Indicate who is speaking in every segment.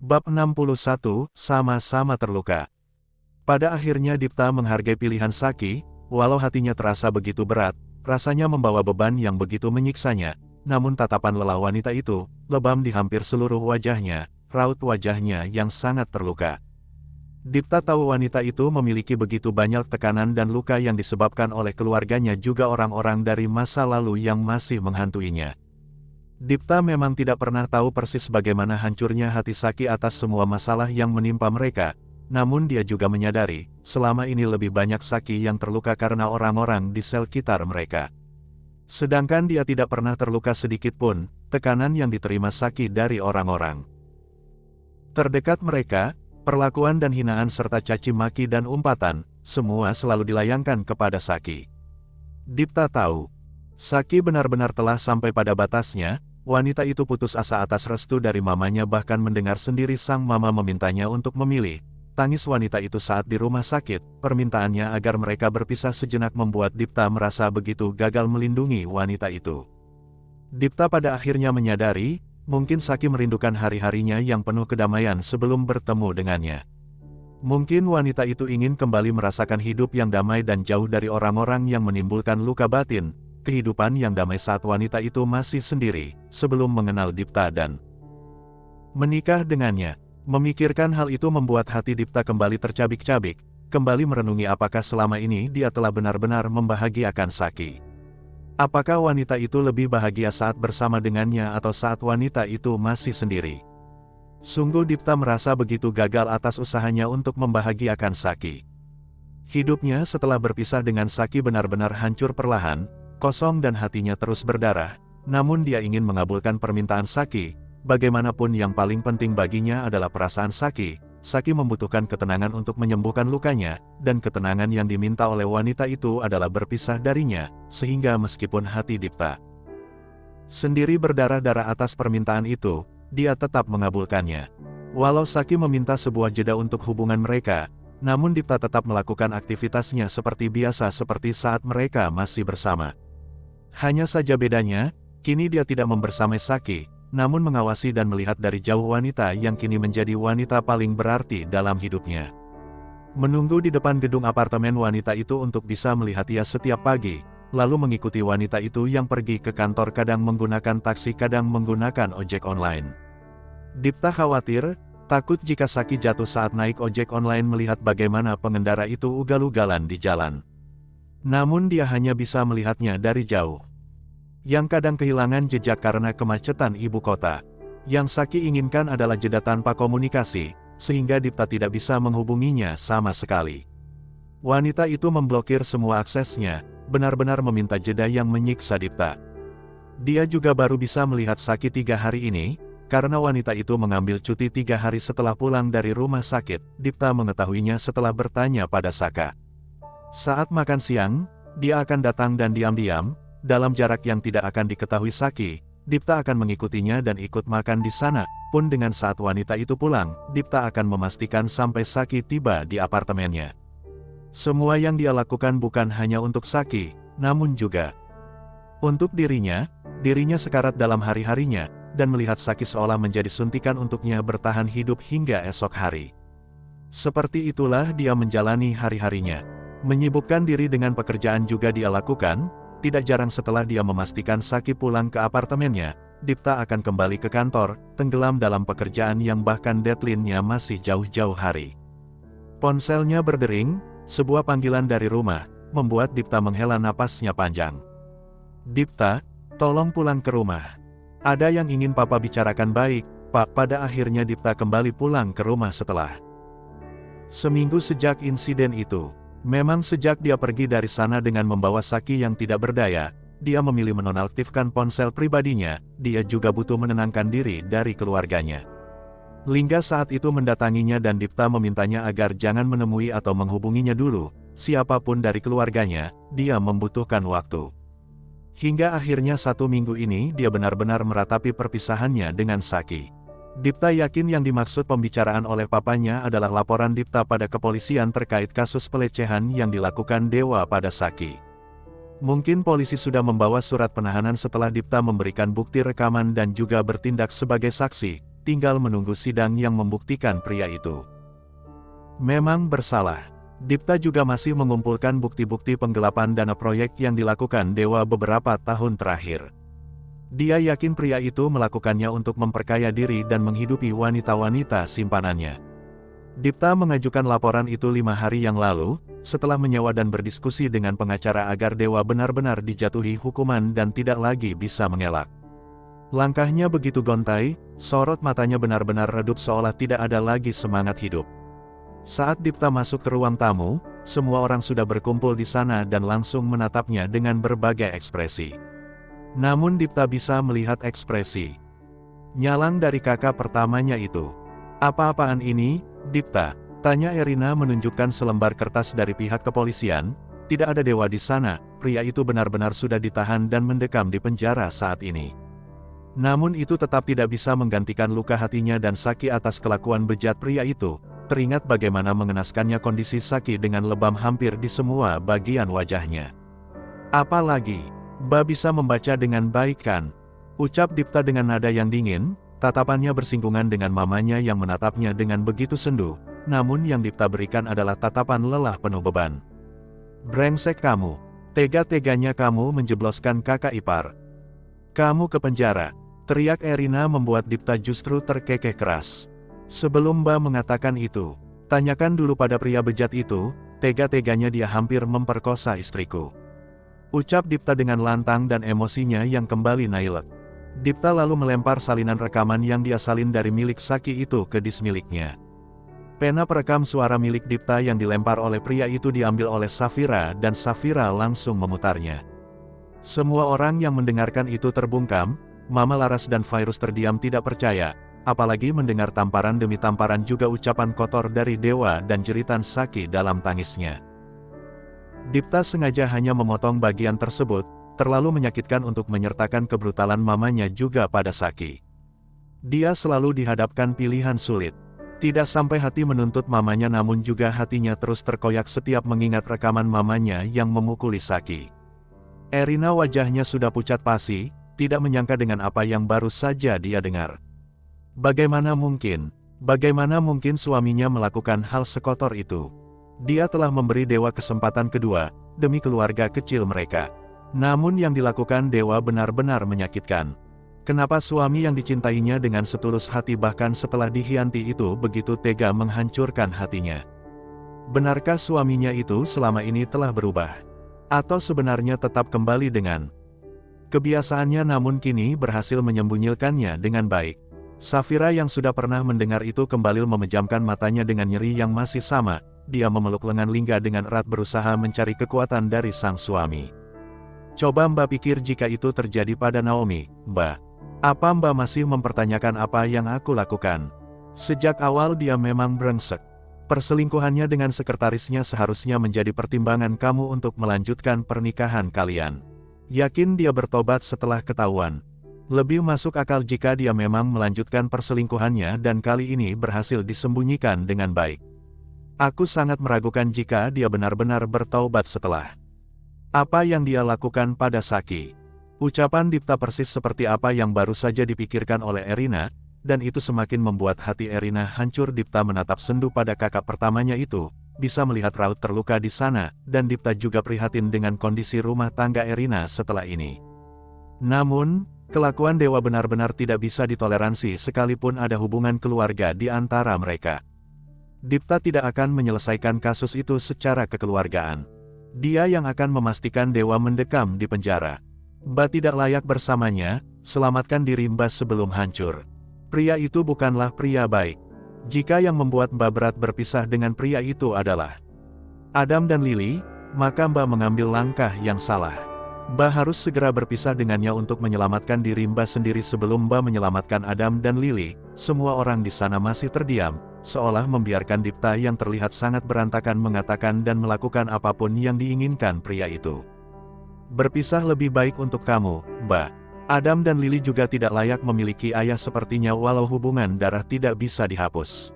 Speaker 1: Bab 61, sama-sama terluka. Pada akhirnya Dipta menghargai pilihan Saki, walau hatinya terasa begitu berat, rasanya membawa beban yang begitu menyiksanya, namun tatapan lelah wanita itu, lebam di hampir seluruh wajahnya, raut wajahnya yang sangat terluka. Dipta tahu wanita itu memiliki begitu banyak tekanan dan luka yang disebabkan oleh keluarganya juga orang-orang dari masa lalu yang masih menghantuinya. Dipta memang tidak pernah tahu persis bagaimana hancurnya hati Saki atas semua masalah yang menimpa mereka, namun dia juga menyadari, selama ini lebih banyak Saki yang terluka karena orang-orang di sel sekitar mereka. Sedangkan dia tidak pernah terluka sedikit pun, tekanan yang diterima Saki dari orang-orang terdekat mereka, perlakuan dan hinaan serta caci maki dan umpatan, semua selalu dilayangkan kepada Saki. Dipta tahu, Saki benar-benar telah sampai pada batasnya. Wanita itu putus asa atas restu dari mamanya, bahkan mendengar sendiri sang mama memintanya untuk memilih. Tangis wanita itu saat di rumah sakit, permintaannya agar mereka berpisah sejenak membuat Dipta merasa begitu gagal melindungi wanita itu. Dipta pada akhirnya menyadari, mungkin Saki merindukan hari-harinya yang penuh kedamaian sebelum bertemu dengannya. Mungkin wanita itu ingin kembali merasakan hidup yang damai dan jauh dari orang-orang yang menimbulkan luka batin, kehidupan yang damai saat wanita itu masih sendiri, sebelum mengenal Dipta dan menikah dengannya. Memikirkan hal itu membuat hati Dipta kembali tercabik-cabik, kembali merenungi apakah selama ini dia telah benar-benar membahagiakan Saki. Apakah wanita itu lebih bahagia saat bersama dengannya atau saat wanita itu masih sendiri? Sungguh Dipta merasa begitu gagal atas usahanya untuk membahagiakan Saki. Hidupnya setelah berpisah dengan Saki benar-benar hancur perlahan, kosong dan hatinya terus berdarah, namun dia ingin mengabulkan permintaan Saki. Bagaimanapun yang paling penting baginya adalah perasaan Saki. Saki membutuhkan ketenangan untuk menyembuhkan lukanya, dan ketenangan yang diminta oleh wanita itu adalah berpisah darinya, sehingga meskipun hati Dipta sendiri berdarah-darah atas permintaan itu, dia tetap mengabulkannya. Walau Saki meminta sebuah jeda untuk hubungan mereka, namun Dipta tetap melakukan aktivitasnya seperti biasa seperti saat mereka masih bersama. Hanya saja bedanya, kini dia tidak membersamai Saki, namun mengawasi dan melihat dari jauh wanita yang kini menjadi wanita paling berarti dalam hidupnya. Menunggu di depan gedung apartemen wanita itu untuk bisa melihat ia setiap pagi, lalu mengikuti wanita itu yang pergi ke kantor kadang menggunakan taksi kadang menggunakan ojek online. Dipta khawatir, takut jika Saki jatuh saat naik ojek online melihat bagaimana pengendara itu ugal-ugalan di jalan. Namun dia hanya bisa melihatnya dari jauh, yang kadang kehilangan jejak karena kemacetan ibu kota. Yang Saki inginkan adalah jeda tanpa komunikasi, sehingga Dipta tidak bisa menghubunginya sama sekali. Wanita itu memblokir semua aksesnya, benar-benar meminta jeda yang menyiksa Dipta. Dia juga baru bisa melihat Saki 3 hari ini, karena wanita itu mengambil cuti 3 hari setelah pulang dari rumah sakit. Dipta mengetahuinya setelah bertanya pada Saka. Saat makan siang, dia akan datang dan diam-diam, dalam jarak yang tidak akan diketahui Saki, Dipta akan mengikutinya dan ikut makan di sana. Pun dengan saat wanita itu pulang, Dipta akan memastikan sampai Saki tiba di apartemennya. Semua yang dia lakukan bukan hanya untuk Saki, namun juga untuk dirinya. Dirinya sekarat dalam hari-harinya, dan melihat Saki seolah menjadi suntikan untuknya bertahan hidup hingga esok hari. Seperti itulah dia menjalani hari-harinya. Menyibukkan diri dengan pekerjaan juga dia lakukan. Tidak jarang setelah dia memastikan Saki pulang ke apartemennya, Dipta akan kembali ke kantor, tenggelam dalam pekerjaan yang bahkan deadline-nya masih jauh-jauh hari. Ponselnya berdering, sebuah panggilan dari rumah, membuat Dipta menghela napasnya panjang. "Dipta, tolong pulang ke rumah. Ada yang ingin Papa bicarakan." "Baik, Pak." Pada akhirnya Dipta kembali pulang ke rumah setelah seminggu sejak insiden itu. Memang sejak dia pergi dari sana dengan membawa Saki yang tidak berdaya, dia memilih menonaktifkan ponsel pribadinya. Dia juga butuh menenangkan diri dari keluarganya. Lingga saat itu mendatanginya dan Dipta memintanya agar jangan menemui atau menghubunginya dulu, siapapun dari keluarganya. Dia membutuhkan waktu. Hingga akhirnya 1 minggu ini dia benar-benar meratapi perpisahannya dengan Saki. Dipta yakin yang dimaksud pembicaraan oleh papanya adalah laporan Dipta pada kepolisian terkait kasus pelecehan yang dilakukan Dewa pada Saki. Mungkin polisi sudah membawa surat penahanan setelah Dipta memberikan bukti rekaman dan juga bertindak sebagai saksi, tinggal menunggu sidang yang membuktikan pria itu memang bersalah. Dipta juga masih mengumpulkan bukti-bukti penggelapan dana proyek yang dilakukan Dewa beberapa tahun terakhir. Dia yakin pria itu melakukannya untuk memperkaya diri dan menghidupi wanita-wanita simpanannya. Dipta mengajukan laporan itu 5 hari yang lalu, setelah menyewa dan berdiskusi dengan pengacara agar Dewa benar-benar dijatuhi hukuman dan tidak lagi bisa mengelak. Langkahnya begitu gontai, sorot matanya benar-benar redup seolah tidak ada lagi semangat hidup. Saat Dipta masuk ke ruang tamu, semua orang sudah berkumpul di sana dan langsung menatapnya dengan berbagai ekspresi. Namun Dipta bisa melihat ekspresi nyalang dari kakak pertamanya itu. "Apa-apaan ini, Dipta?" tanya Erina menunjukkan selembar kertas dari pihak kepolisian. "Tidak ada Dewa di sana, pria itu benar-benar sudah ditahan dan mendekam di penjara saat ini." Namun itu tetap tidak bisa menggantikan luka hatinya dan Saki atas kelakuan bejat pria itu. Teringat bagaimana mengenaskannya kondisi Saki dengan lebam hampir di semua bagian wajahnya. "Apalagi, Ba bisa membaca dengan baik kan?" ucap Dipta dengan nada yang dingin, tatapannya bersinggungan dengan mamanya yang menatapnya dengan begitu sendu, namun yang Dipta berikan adalah tatapan lelah penuh beban. "Brengsek kamu, tega-teganya kamu menjebloskan kakak ipar. Kamu ke penjara," teriak Erina membuat Dipta justru terkekeh keras. "Sebelum Ba mengatakan itu, tanyakan dulu pada pria bejat itu, tega-teganya dia hampir memperkosa istriku," ucap Dipta dengan lantang dan emosinya yang kembali naik. Dipta lalu melempar salinan rekaman yang dia salin dari milik Saki itu ke disk miliknya. Pena perekam suara milik Dipta yang dilempar oleh pria itu diambil oleh Safira dan Safira langsung memutarnya. Semua orang yang mendengarkan itu terbungkam, Mama Laras dan Virus terdiam tidak percaya. Apalagi mendengar tamparan demi tamparan juga ucapan kotor dari Dewa dan jeritan Saki dalam tangisnya. Dipta sengaja hanya memotong bagian tersebut, terlalu menyakitkan untuk menyertakan kebrutalan mamanya juga pada Saki. Dia selalu dihadapkan pilihan sulit. Tidak sampai hati menuntut mamanya namun juga hatinya terus terkoyak setiap mengingat rekaman mamanya yang memukuli Saki. Erina wajahnya sudah pucat pasi, tidak menyangka dengan apa yang baru saja dia dengar. Bagaimana mungkin suaminya melakukan hal sekotor itu? Dia telah memberi Dewa kesempatan kedua, demi keluarga kecil mereka. Namun yang dilakukan Dewa benar-benar menyakitkan. Kenapa suami yang dicintainya dengan setulus hati bahkan setelah dihianati itu begitu tega menghancurkan hatinya? Benarkah suaminya itu selama ini telah berubah? Atau sebenarnya tetap kembali dengan kebiasaannya namun kini berhasil menyembunyikannya dengan baik? Safira yang sudah pernah mendengar itu kembali memejamkan matanya dengan nyeri yang masih sama. Dia memeluk lengan Lingga dengan erat berusaha mencari kekuatan dari sang suami. "Coba Mbak pikir jika itu terjadi pada Naomi, Mbak. Apa Mbak masih mempertanyakan apa yang aku lakukan? Sejak awal dia memang brengsek. Perselingkuhannya dengan sekretarisnya seharusnya menjadi pertimbangan kamu untuk melanjutkan pernikahan kalian. Yakin dia bertobat setelah ketahuan? Lebih masuk akal jika dia memang melanjutkan perselingkuhannya dan kali ini berhasil disembunyikan dengan baik. Aku sangat meragukan jika dia benar-benar bertaubat setelah apa yang dia lakukan pada Saki." Ucapan Dipta persis seperti apa yang baru saja dipikirkan oleh Erina, dan itu semakin membuat hati Erina hancur. Dipta menatap sendu pada kakak pertamanya itu, bisa melihat raut terluka di sana, dan Dipta juga prihatin dengan kondisi rumah tangga Erina setelah ini. Namun, kelakuan Dewa benar-benar tidak bisa ditoleransi sekalipun ada hubungan keluarga di antara mereka. Dipta tidak akan menyelesaikan kasus itu secara kekeluargaan. Dia yang akan memastikan Dewa mendekam di penjara. Mbak tidak layak bersamanya, selamatkan diri Mbak sebelum hancur. Pria itu bukanlah pria baik. Jika yang membuat Mbak berat berpisah dengan pria itu adalah Adam dan Lily, maka Mbak mengambil langkah yang salah. Mbak harus segera berpisah dengannya untuk menyelamatkan diri Mbak sendiri sebelum Mbak menyelamatkan Adam dan Lily. Semua orang di sana masih terdiam, seolah membiarkan Dipta yang terlihat sangat berantakan mengatakan dan melakukan apapun yang diinginkan pria itu. "Berpisah lebih baik untuk kamu, Mbak. Adam dan Lily juga tidak layak memiliki ayah sepertinya walau hubungan darah tidak bisa dihapus."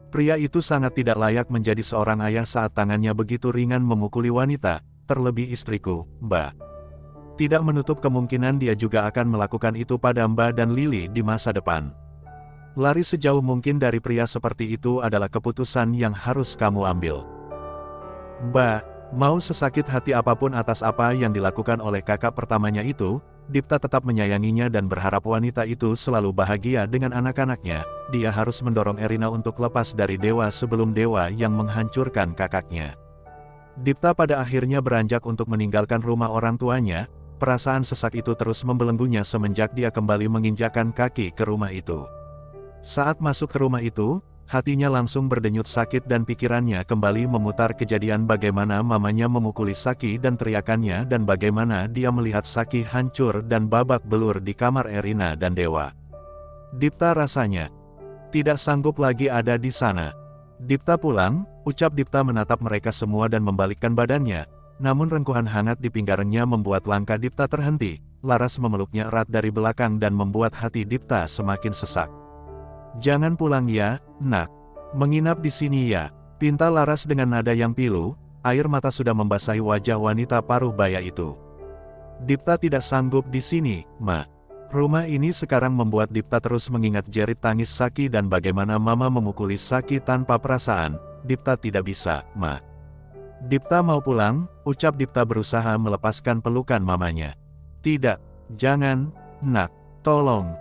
Speaker 1: Pria itu sangat tidak layak menjadi seorang ayah saat tangannya begitu ringan memukuli wanita, terlebih istriku, Mbak. Tidak menutup kemungkinan dia juga akan melakukan itu pada Mbak dan Lily di masa depan. Lari sejauh mungkin dari pria seperti itu adalah keputusan yang harus kamu ambil. Mbak, mau sesakit hati apapun atas apa yang dilakukan oleh kakak pertamanya itu, Dipta tetap menyayanginya dan berharap wanita itu selalu bahagia dengan anak-anaknya. Dia harus mendorong Erina untuk lepas dari dewa sebelum dewa yang menghancurkan kakaknya. Dipta pada akhirnya beranjak untuk meninggalkan rumah orang tuanya. Perasaan sesak itu terus membelenggunya semenjak dia kembali menginjakkan kaki ke rumah itu. Saat masuk ke rumah itu, hatinya langsung berdenyut sakit dan pikirannya kembali memutar kejadian bagaimana mamanya memukuli Saki dan teriakannya dan bagaimana dia melihat Saki hancur dan babak belur di kamar Erina dan Dewa. Dipta rasanya tidak sanggup lagi ada di sana. Dipta pulang, ucap Dipta menatap mereka semua dan membalikkan badannya, namun rengkuhan hangat di pinggangnya membuat langkah Dipta terhenti. Laras memeluknya erat dari belakang dan membuat hati Dipta semakin sesak. Jangan pulang ya, nak. Menginap di sini ya, pinta Laras dengan nada yang pilu. Air mata sudah membasahi wajah wanita paruh baya itu. Dipta tidak sanggup di sini, Ma. Rumah ini sekarang membuat Dipta terus mengingat jerit tangis Saki dan bagaimana mama memukuli Saki tanpa perasaan. Dipta tidak bisa, Ma. Dipta mau pulang, ucap Dipta berusaha melepaskan pelukan mamanya. Tidak, jangan, nak, tolong.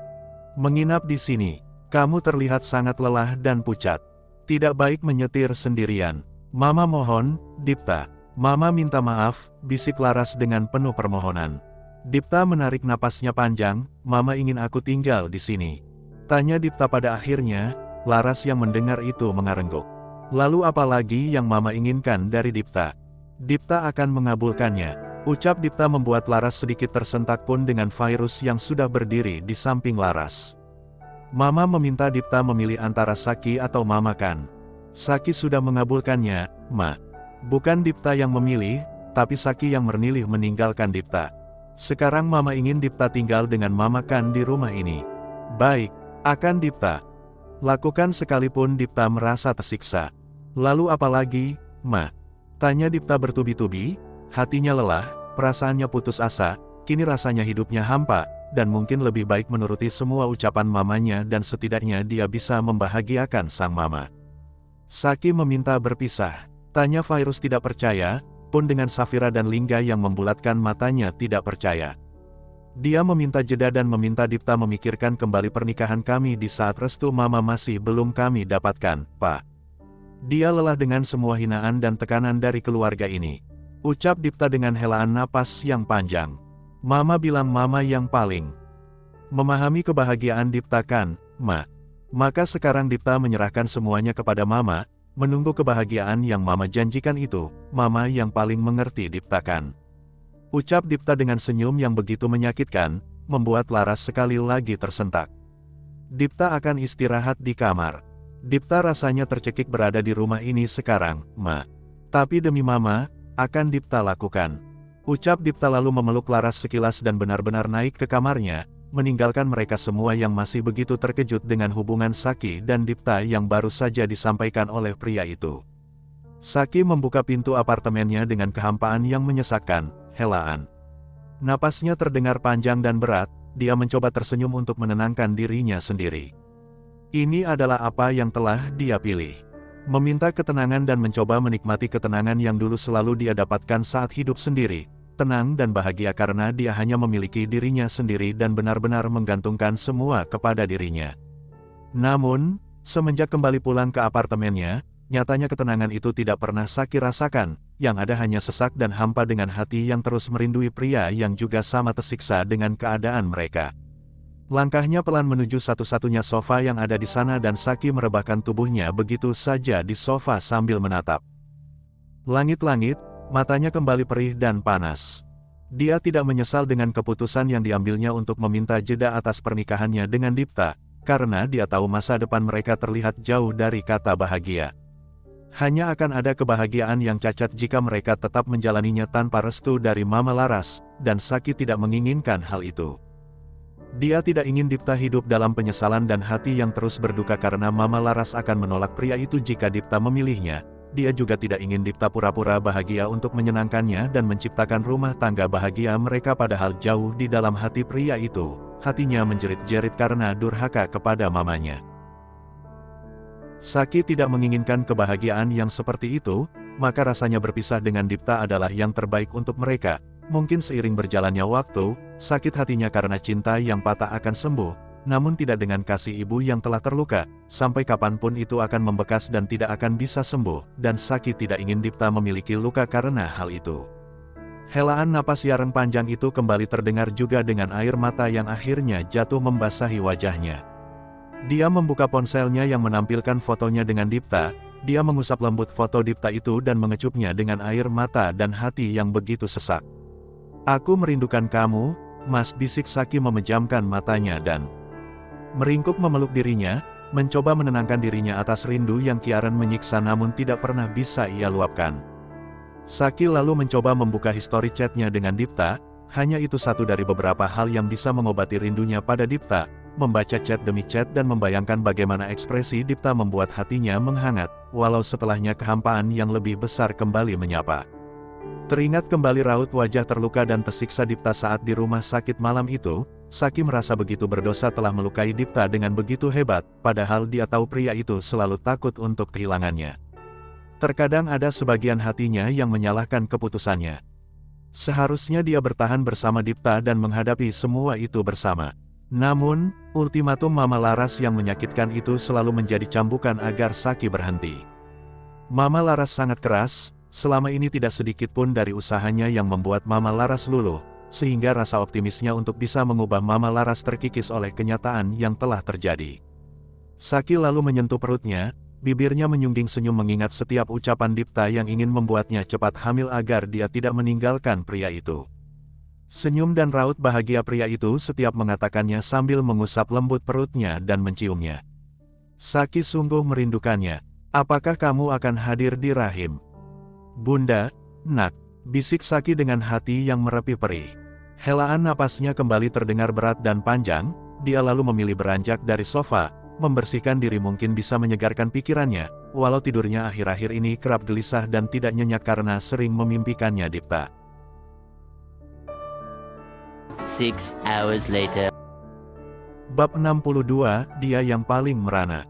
Speaker 1: Menginap di sini. Kamu terlihat sangat lelah dan pucat. Tidak baik menyetir sendirian. Mama mohon, Dipta. Mama minta maaf, bisik Laras dengan penuh permohonan. Dipta menarik napasnya panjang, Mama ingin aku tinggal di sini. Tanya Dipta pada akhirnya. Laras yang mendengar itu mengarengguk. Lalu apa lagi yang Mama inginkan dari Dipta? Dipta akan mengabulkannya. Ucap Dipta membuat Laras sedikit tersentak pun dengan virus yang sudah berdiri di samping Laras. Mama meminta Dipta memilih antara Saki atau Mama kan? Saki sudah mengabulkannya, Ma. Bukan Dipta yang memilih, tapi Saki yang memilih meninggalkan Dipta. Sekarang Mama ingin Dipta tinggal dengan Mama kan di rumah ini. Baik, akan Dipta lakukan sekalipun Dipta merasa tersiksa. Lalu apa lagi, Ma? Tanya Dipta bertubi-tubi, hatinya lelah, perasaannya putus asa, kini rasanya hidupnya hampa. Dan mungkin lebih baik menuruti semua ucapan mamanya dan setidaknya dia bisa membahagiakan sang mama. Saki meminta berpisah. Tanya virus tidak percaya, pun dengan Safira dan Lingga yang membulatkan matanya tidak percaya. Dia meminta jeda dan meminta Dipta memikirkan kembali pernikahan kami di saat restu mama masih belum kami dapatkan, Pak. Dia lelah dengan semua hinaan dan tekanan dari keluarga ini. Ucap Dipta dengan helaan napas yang panjang. Mama bilang Mama yang paling memahami kebahagiaan Dipta kan, Ma. Maka sekarang Dipta menyerahkan semuanya kepada Mama, menunggu kebahagiaan yang Mama janjikan itu, Mama yang paling mengerti Dipta kan. Ucap Dipta dengan senyum yang begitu menyakitkan, membuat Laras sekali lagi tersentak. Dipta akan istirahat di kamar. Dipta rasanya tercekik berada di rumah ini sekarang, Ma. Tapi demi Mama, akan Dipta lakukan. Ucap Dipta lalu memeluk Laras sekilas dan benar-benar naik ke kamarnya, meninggalkan mereka semua yang masih begitu terkejut dengan hubungan Saki dan Dipta yang baru saja disampaikan oleh pria itu. Saki membuka pintu apartemennya dengan kehampaan yang menyesakkan, helaan. Napasnya terdengar panjang dan berat, dia mencoba tersenyum untuk menenangkan dirinya sendiri. Ini adalah apa yang telah dia pilih. Meminta ketenangan dan mencoba menikmati ketenangan yang dulu selalu dia dapatkan saat hidup sendiri, tenang dan bahagia karena dia hanya memiliki dirinya sendiri dan benar-benar menggantungkan semua kepada dirinya. Namun, semenjak kembali pulang ke apartemennya, nyatanya ketenangan itu tidak pernah Saki rasakan, yang ada hanya sesak dan hampa dengan hati yang terus merindui pria yang juga sama tersiksa dengan keadaan mereka. Langkahnya pelan menuju satu-satunya sofa yang ada di sana dan Saki merebahkan tubuhnya begitu saja di sofa sambil menatap langit-langit, matanya kembali perih dan panas. Dia tidak menyesal dengan keputusan yang diambilnya untuk meminta jeda atas pernikahannya dengan Dipta, karena dia tahu masa depan mereka terlihat jauh dari kata bahagia. Hanya akan ada kebahagiaan yang cacat jika mereka tetap menjalaninya tanpa restu dari Mama Laras, dan Saki tidak menginginkan hal itu. Dia tidak ingin Dipta hidup dalam penyesalan dan hati yang terus berduka karena Mama Laras akan menolak pria itu jika Dipta memilihnya. Dia juga tidak ingin Dipta pura-pura bahagia untuk menyenangkannya dan menciptakan rumah tangga bahagia mereka padahal jauh di dalam hati pria itu. Hatinya menjerit-jerit karena durhaka kepada mamanya. Saki tidak menginginkan kebahagiaan yang seperti itu, maka rasanya berpisah dengan Dipta adalah yang terbaik untuk mereka. Mungkin seiring berjalannya waktu, sakit hatinya karena cinta yang patah akan sembuh, namun tidak dengan kasih ibu yang telah terluka. Sampai kapanpun itu akan membekas dan tidak akan bisa sembuh, dan Saki tidak ingin Dipta memiliki luka karena hal itu. Helaan napas Yareng panjang itu kembali terdengar juga dengan air mata yang akhirnya jatuh membasahi wajahnya. Dia membuka ponselnya yang menampilkan fotonya dengan Dipta. Dia mengusap lembut foto Dipta itu dan mengecupnya dengan air mata dan hati yang begitu sesak. "Aku merindukan kamu, Mas," bisik Saki memejamkan matanya dan meringkuk memeluk dirinya, mencoba menenangkan dirinya atas rindu yang kiaran menyiksa namun tidak pernah bisa ia luapkan. Saki lalu mencoba membuka histori chatnya dengan Dipta. Hanya itu satu dari beberapa hal yang bisa mengobati rindunya pada Dipta. Membaca chat demi chat dan membayangkan bagaimana ekspresi Dipta membuat hatinya menghangat, walau setelahnya kehampaan yang lebih besar kembali menyapa. Teringat kembali raut wajah terluka dan tersiksa Dipta saat di rumah sakit malam itu, Saki merasa begitu berdosa telah melukai Dipta dengan begitu hebat, padahal dia tahu pria itu selalu takut untuk kehilangannya. Terkadang ada sebagian hatinya yang menyalahkan keputusannya. Seharusnya dia bertahan bersama Dipta dan menghadapi semua itu bersama. Namun, ultimatum Mama Laras yang menyakitkan itu selalu menjadi cambukan agar Saki berhenti. Mama Laras sangat keras, selama ini tidak sedikit pun dari usahanya yang membuat Mama Laras luluh, sehingga rasa optimisnya untuk bisa mengubah Mama Laras terkikis oleh kenyataan yang telah terjadi. Saki lalu menyentuh perutnya, bibirnya menyungging senyum mengingat setiap ucapan Dipta yang ingin membuatnya cepat hamil agar dia tidak meninggalkan pria itu. Senyum dan raut bahagia pria itu setiap mengatakannya sambil mengusap lembut perutnya dan menciumnya. Saki sungguh merindukannya. "Apakah kamu akan hadir di rahim?" "Bunda, nak," bisik Saki dengan hati yang merepi perih. Helaan napasnya kembali terdengar berat dan panjang, dia lalu memilih beranjak dari sofa, membersihkan diri mungkin bisa menyegarkan pikirannya, walau tidurnya akhir-akhir ini kerap gelisah dan tidak nyenyak karena sering memimpikannya Dipta.
Speaker 2: 6 hours later.
Speaker 1: Bab 62, Dia yang paling merana.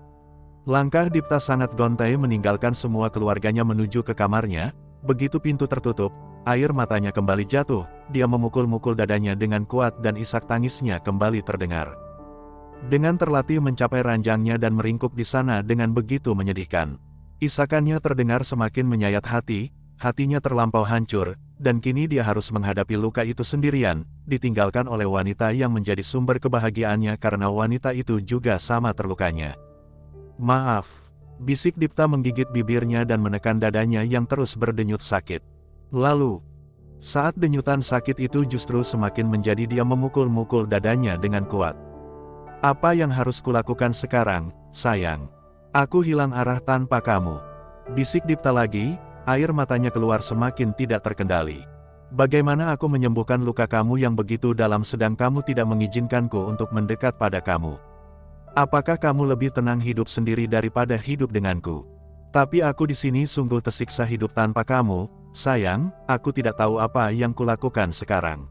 Speaker 1: Langkah Dipta sangat gontai meninggalkan semua keluarganya menuju ke kamarnya. Begitu pintu tertutup, air matanya kembali jatuh, dia memukul-mukul dadanya dengan kuat dan isak tangisnya kembali terdengar. Dengan terlatih mencapai ranjangnya dan meringkuk di sana dengan begitu menyedihkan. Isakannya terdengar semakin menyayat hati, hatinya terlampau hancur, dan kini dia harus menghadapi luka itu sendirian, ditinggalkan oleh wanita yang menjadi sumber kebahagiaannya karena wanita itu juga sama terlukanya. "Maaf," bisik Dipta menggigit bibirnya dan menekan dadanya yang terus berdenyut sakit. Lalu, saat denyutan sakit itu justru semakin menjadi dia memukul-mukul dadanya dengan kuat. "Apa yang harus kulakukan sekarang, sayang? Aku hilang arah tanpa kamu," bisik Dipta lagi. Air matanya keluar semakin tidak terkendali. "Bagaimana aku menyembuhkan luka kamu yang begitu dalam sedang kamu tidak mengizinkanku untuk mendekat pada kamu? Apakah kamu lebih tenang hidup sendiri daripada hidup denganku? Tapi aku di sini sungguh tersiksa hidup tanpa kamu, sayang, aku tidak tahu apa yang kulakukan sekarang.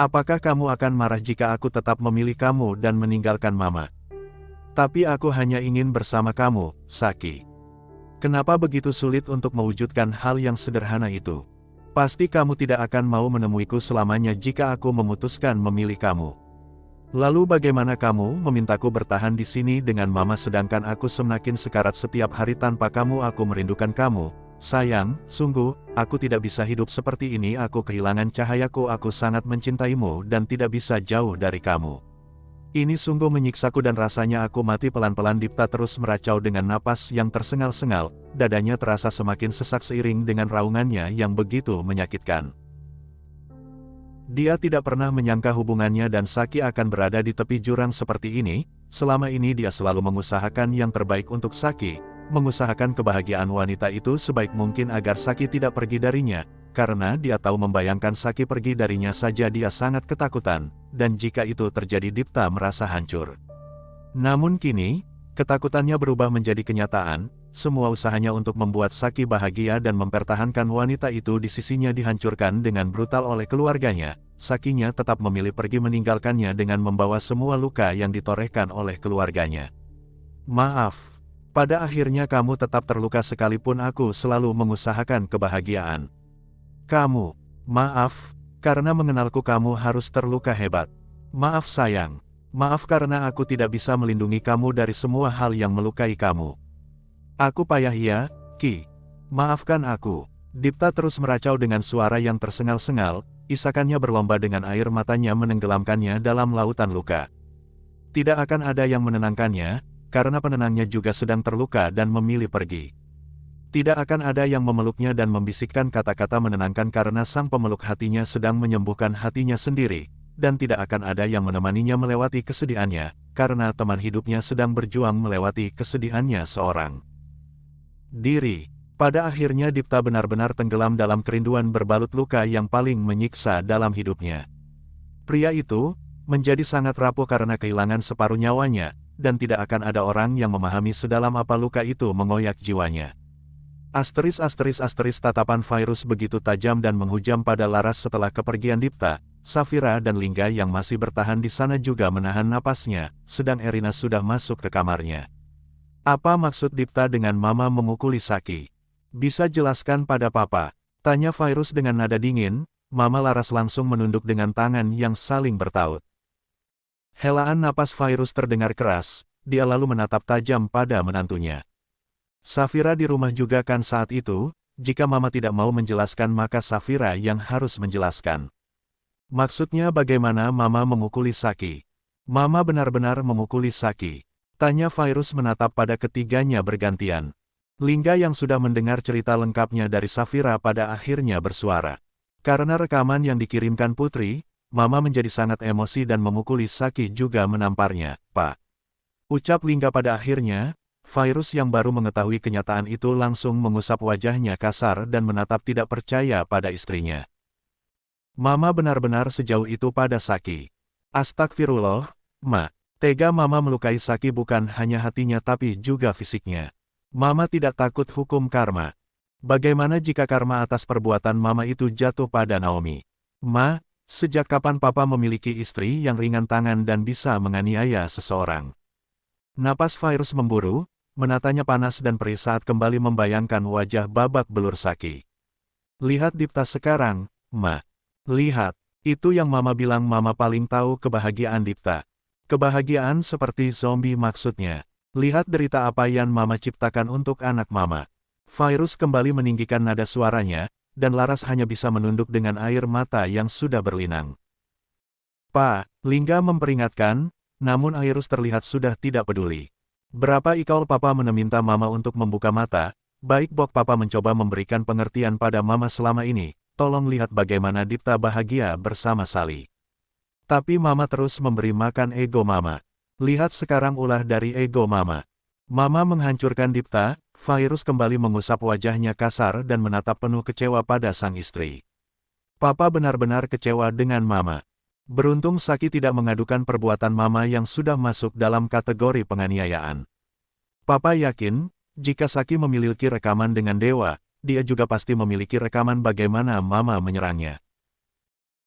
Speaker 1: Apakah kamu akan marah jika aku tetap memilih kamu dan meninggalkan Mama? Tapi aku hanya ingin bersama kamu, Saki. Kenapa begitu sulit untuk mewujudkan hal yang sederhana itu? Pasti kamu tidak akan mau menemuiku selamanya jika aku memutuskan memilih kamu. Lalu bagaimana kamu memintaku bertahan di sini dengan Mama sedangkan aku semakin sekarat setiap hari tanpa kamu? Aku merindukan kamu, sayang, sungguh, aku tidak bisa hidup seperti ini. Aku kehilangan cahayaku, aku sangat mencintaimu dan tidak bisa jauh dari kamu. Ini sungguh menyiksaku dan rasanya aku mati." Pelan-pelan Dipta terus meracau dengan napas yang tersengal-sengal, dadanya terasa semakin sesak seiring dengan raungannya yang begitu menyakitkan. Dia tidak pernah menyangka hubungannya dan Saki akan berada di tepi jurang seperti ini. Selama ini dia selalu mengusahakan yang terbaik untuk Saki, mengusahakan kebahagiaan wanita itu sebaik mungkin agar Saki tidak pergi darinya. Karena dia tahu membayangkan Saki pergi darinya saja dia sangat ketakutan, dan jika itu terjadi Dipta merasa hancur. Namun kini, ketakutannya berubah menjadi kenyataan, semua usahanya untuk membuat Saki bahagia dan mempertahankan wanita itu di sisinya dihancurkan dengan brutal oleh keluarganya. Sakinya tetap memilih pergi meninggalkannya dengan membawa semua luka yang ditorehkan oleh keluarganya. "Maaf," Pada akhirnya kamu tetap terluka sekalipun aku selalu mengusahakan kebahagiaan. Kamu, maaf, karena mengenalku kamu harus terluka hebat. Maaf sayang. Maaf karena aku tidak bisa melindungi kamu dari semua hal yang melukai kamu. Aku payah ya, Ki. Maafkan aku. Dipta terus meracau dengan suara yang tersengal-sengal, isakannya berlomba dengan air matanya menenggelamkannya dalam lautan luka. Tidak akan ada yang menenangkannya, karena penenangnya juga sedang terluka dan memilih pergi. Tidak akan ada yang memeluknya dan membisikkan kata-kata menenangkan karena sang pemeluk hatinya sedang menyembuhkan hatinya sendiri, dan tidak akan ada yang menemaninya melewati kesedihannya, karena teman hidupnya sedang berjuang melewati kesedihannya seorang diri. Pada akhirnya Dipta benar-benar tenggelam dalam kerinduan berbalut luka yang paling menyiksa dalam hidupnya. Pria itu menjadi sangat rapuh karena kehilangan separuh nyawanya, dan tidak akan ada orang yang memahami sedalam apa luka itu mengoyak jiwanya. Tatapan Virus begitu tajam dan menghujam pada Laras setelah kepergian Dipta. Safira dan Lingga yang masih bertahan di sana juga menahan napasnya, sedang Erina sudah masuk ke kamarnya. Apa maksud Dipta dengan mama memukuli Saki? Bisa jelaskan pada papa? Tanya Virus dengan nada dingin. Mama Laras langsung menunduk dengan tangan yang saling bertaut. Helaan napas Virus terdengar keras, dia lalu menatap tajam pada menantunya. Safira di rumah juga kan saat itu, jika mama tidak mau menjelaskan maka Safira yang harus menjelaskan. Maksudnya bagaimana mama memukuli Saki? Mama benar-benar memukuli Saki? Tanya Virus menatap pada ketiganya bergantian. Lingga yang sudah mendengar cerita lengkapnya dari Safira pada akhirnya bersuara. Karena rekaman yang dikirimkan Putri, Mama menjadi sangat emosi dan memukuli Saki juga menamparnya, Pak. Ucap Lingga pada akhirnya. Virus yang baru mengetahui kenyataan itu langsung mengusap wajahnya kasar dan menatap tidak percaya pada istrinya. Mama benar-benar sejauh itu pada Saki. Astagfirullah, Ma. Tega Mama melukai Saki bukan hanya hatinya tapi juga fisiknya. Mama tidak takut hukum karma. Bagaimana jika karma atas perbuatan Mama itu jatuh pada Naomi? Ma, sejak kapan Papa memiliki istri yang ringan tangan dan bisa menganiaya seseorang? Napas Virus memburu, menatanya panas dan perih saat kembali membayangkan wajah babak belur Saki. Lihat Dipta sekarang, Ma. Lihat, itu yang Mama bilang Mama paling tahu kebahagiaan Dipta. Kebahagiaan seperti zombie maksudnya. Lihat derita apa yang Mama ciptakan untuk anak Mama. Virus kembali meninggikan nada suaranya, dan Laras hanya bisa menunduk dengan air mata yang sudah berlinang. Pak, Lingga memperingatkan, namun Virus terlihat sudah tidak peduli. Berapa ikal Papa meminta Mama untuk membuka mata, baik Bok Papa mencoba memberikan pengertian pada Mama selama ini, tolong lihat bagaimana Dipta bahagia bersama Sali. Tapi Mama terus memberi makan ego Mama. Lihat sekarang ulah dari ego Mama. Mama menghancurkan Dipta. Virus kembali mengusap wajahnya kasar dan menatap penuh kecewa pada sang istri. Papa benar-benar kecewa dengan Mama. Beruntung Saki tidak mengadukan perbuatan Mama yang sudah masuk dalam kategori penganiayaan. Papa yakin, jika Saki memiliki rekaman dengan Dewa, dia juga pasti memiliki rekaman bagaimana Mama menyerangnya.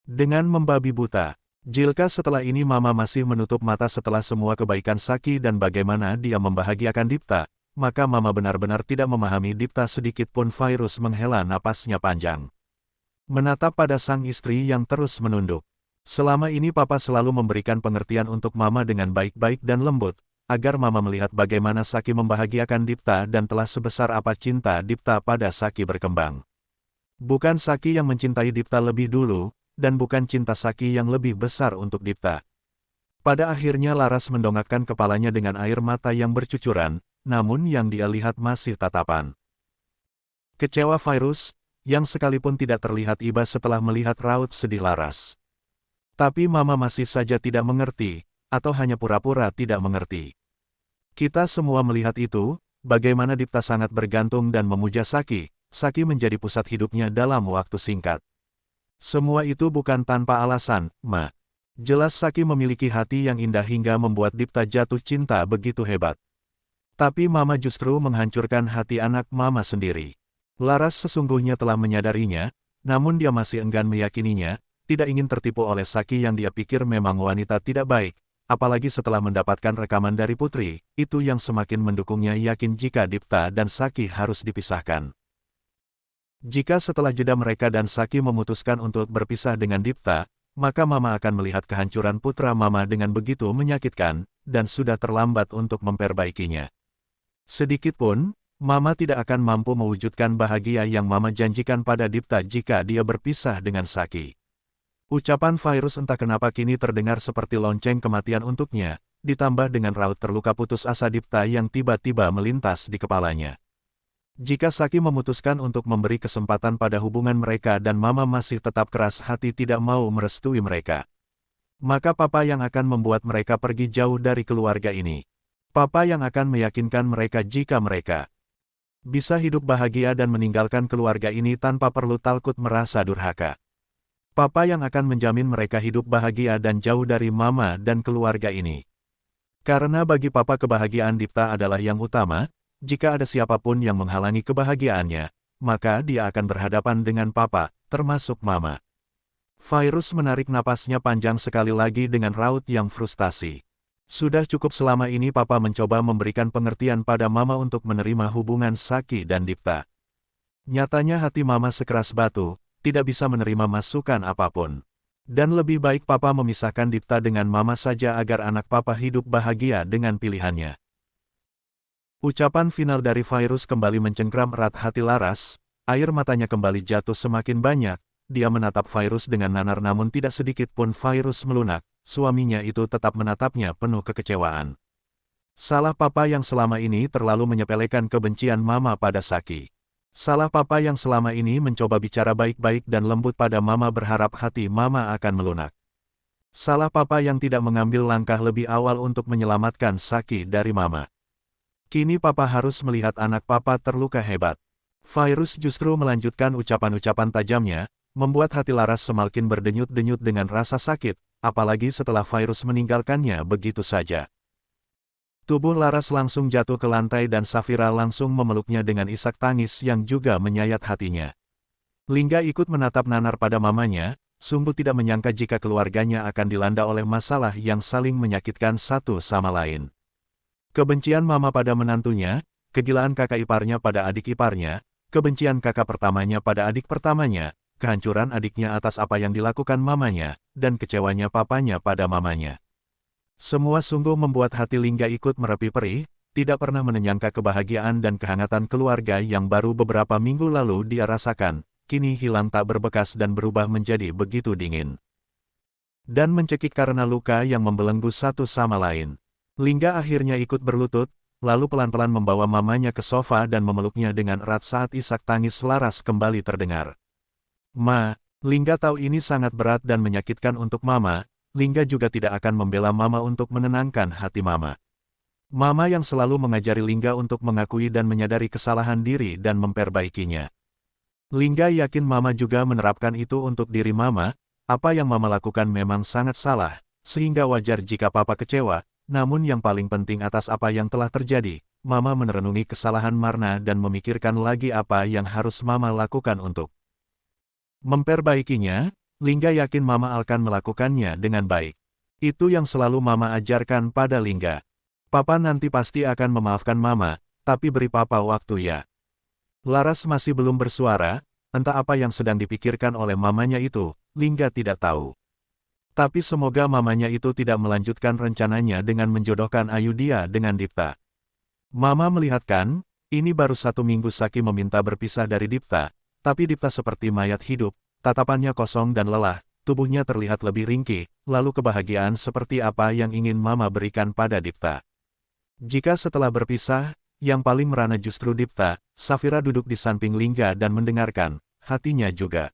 Speaker 1: Dengan membabi buta, jika setelah ini Mama masih menutup mata setelah semua kebaikan Saki dan bagaimana dia membahagiakan Dipta, maka Mama benar-benar tidak memahami Dipta sedikit pun. Virus menghela napasnya panjang. Menatap pada sang istri yang terus menunduk. Selama ini Papa selalu memberikan pengertian untuk Mama dengan baik-baik dan lembut, agar Mama melihat bagaimana Saki membahagiakan Dipta dan telah sebesar apa cinta Dipta pada Saki berkembang. Bukan Saki yang mencintai Dipta lebih dulu, dan bukan cinta Saki yang lebih besar untuk Dipta. Pada akhirnya Laras mendongakkan kepalanya dengan air mata yang bercucuran, namun yang dia lihat masih tatapan kecewa Virus, yang sekalipun tidak terlihat iba setelah melihat raut sedih Laras. Tapi Mama masih saja tidak mengerti, atau hanya pura-pura tidak mengerti. Kita semua melihat itu, bagaimana Dipta sangat bergantung dan memuja Saki. Saki menjadi pusat hidupnya dalam waktu singkat. Semua itu bukan tanpa alasan, Ma. Jelas Saki memiliki hati yang indah hingga membuat Dipta jatuh cinta begitu hebat. Tapi Mama justru menghancurkan hati anak Mama sendiri. Laras sesungguhnya telah menyadarinya, namun dia masih enggan meyakininya, tidak ingin tertipu oleh Saki yang dia pikir memang wanita tidak baik, apalagi setelah mendapatkan rekaman dari putri, itu yang semakin mendukungnya yakin jika Dipta dan Saki harus dipisahkan. Jika setelah jeda mereka dan Saki memutuskan untuk berpisah dengan Dipta, maka Mama akan melihat kehancuran putra Mama dengan begitu menyakitkan, dan sudah terlambat untuk memperbaikinya. Sedikitpun, Mama tidak akan mampu mewujudkan bahagia yang Mama janjikan pada Dipta jika dia berpisah dengan Saki. Ucapan Virus entah kenapa kini terdengar seperti lonceng kematian untuknya, ditambah dengan raut terluka putus asa Dipta yang tiba-tiba melintas di kepalanya. Jika Saki memutuskan untuk memberi kesempatan pada hubungan mereka dan Mama masih tetap keras hati tidak mau merestui mereka, maka Papa yang akan membuat mereka pergi jauh dari keluarga ini. Papa yang akan meyakinkan mereka jika mereka bisa hidup bahagia dan meninggalkan keluarga ini tanpa perlu takut merasa durhaka. Papa yang akan menjamin mereka hidup bahagia dan jauh dari Mama dan keluarga ini. Karena bagi Papa kebahagiaan Dipta adalah yang utama, jika ada siapapun yang menghalangi kebahagiaannya, maka dia akan berhadapan dengan Papa, termasuk Mama. Virus menarik napasnya panjang sekali lagi dengan raut yang frustasi. Sudah cukup selama ini Papa mencoba memberikan pengertian pada Mama untuk menerima hubungan Saki dan Dipta. Nyatanya hati Mama sekeras batu, tidak bisa menerima masukan apapun. Dan lebih baik Papa memisahkan Dipta dengan Mama saja agar anak Papa hidup bahagia dengan pilihannya. Ucapan final dari Virus kembali mencengkram erat hati Laras, air matanya kembali jatuh semakin banyak, dia menatap Virus dengan nanar namun tidak sedikit pun Virus melunak, suaminya itu tetap menatapnya penuh kekecewaan. Salah Papa yang selama ini terlalu menyepelekan kebencian Mama pada Saki. Salah Papa yang selama ini mencoba bicara baik-baik dan lembut pada Mama berharap hati Mama akan melunak. Salah Papa yang tidak mengambil langkah lebih awal untuk menyelamatkan Saki dari Mama. Kini Papa harus melihat anak Papa terluka hebat. Virus justru melanjutkan ucapan-ucapan tajamnya, membuat hati Laras semakin berdenyut-denyut dengan rasa sakit, apalagi setelah Virus meninggalkannya begitu saja. Tubuh Laras langsung jatuh ke lantai dan Safira langsung memeluknya dengan isak tangis yang juga menyayat hatinya. Lingga ikut menatap nanar pada mamanya, sungguh tidak menyangka jika keluarganya akan dilanda oleh masalah yang saling menyakitkan satu sama lain. Kebencian Mama pada menantunya, kegilaan kakak iparnya pada adik iparnya, kebencian kakak pertamanya pada adik pertamanya, kehancuran adiknya atas apa yang dilakukan mamanya, dan kecewanya papanya pada mamanya. Semua sungguh membuat hati Lingga ikut merepi perih, tidak pernah menyangka kebahagiaan dan kehangatan keluarga yang baru beberapa minggu lalu dia rasakan, kini hilang tak berbekas dan berubah menjadi begitu dingin. Dan mencekik karena luka yang membelenggu satu sama lain. Lingga akhirnya ikut berlutut, lalu pelan-pelan membawa mamanya ke sofa dan memeluknya dengan erat saat isak tangis Laras kembali terdengar. "Ma," Lingga tahu ini sangat berat dan menyakitkan untuk Mama. Lingga juga tidak akan membela Mama untuk menenangkan hati Mama. Mama yang selalu mengajari Lingga untuk mengakui dan menyadari kesalahan diri dan memperbaikinya. Lingga yakin Mama juga menerapkan itu untuk diri Mama, apa yang Mama lakukan memang sangat salah, sehingga wajar jika Papa kecewa, namun yang paling penting atas apa yang telah terjadi, Mama merenungi kesalahan Marna dan memikirkan lagi apa yang harus Mama lakukan untuk memperbaikinya. Lingga yakin Mama akan melakukannya dengan baik. Itu yang selalu Mama ajarkan pada Lingga. Papa nanti pasti akan memaafkan Mama, tapi beri Papa waktu ya. Laras masih belum bersuara, entah apa yang sedang dipikirkan oleh mamanya itu, Lingga tidak tahu. Tapi semoga mamanya itu tidak melanjutkan rencananya dengan menjodohkan Ayudhya dengan Dipta. Mama melihatkan, ini baru 1 minggu Saki meminta berpisah dari Dipta, tapi Dipta seperti mayat hidup. Tatapannya kosong dan lelah, tubuhnya terlihat lebih ringkih, lalu kebahagiaan seperti apa yang ingin Mama berikan pada Dipta. Jika setelah berpisah, yang paling merana justru Dipta, Safira duduk di samping Lingga dan mendengarkan, hatinya juga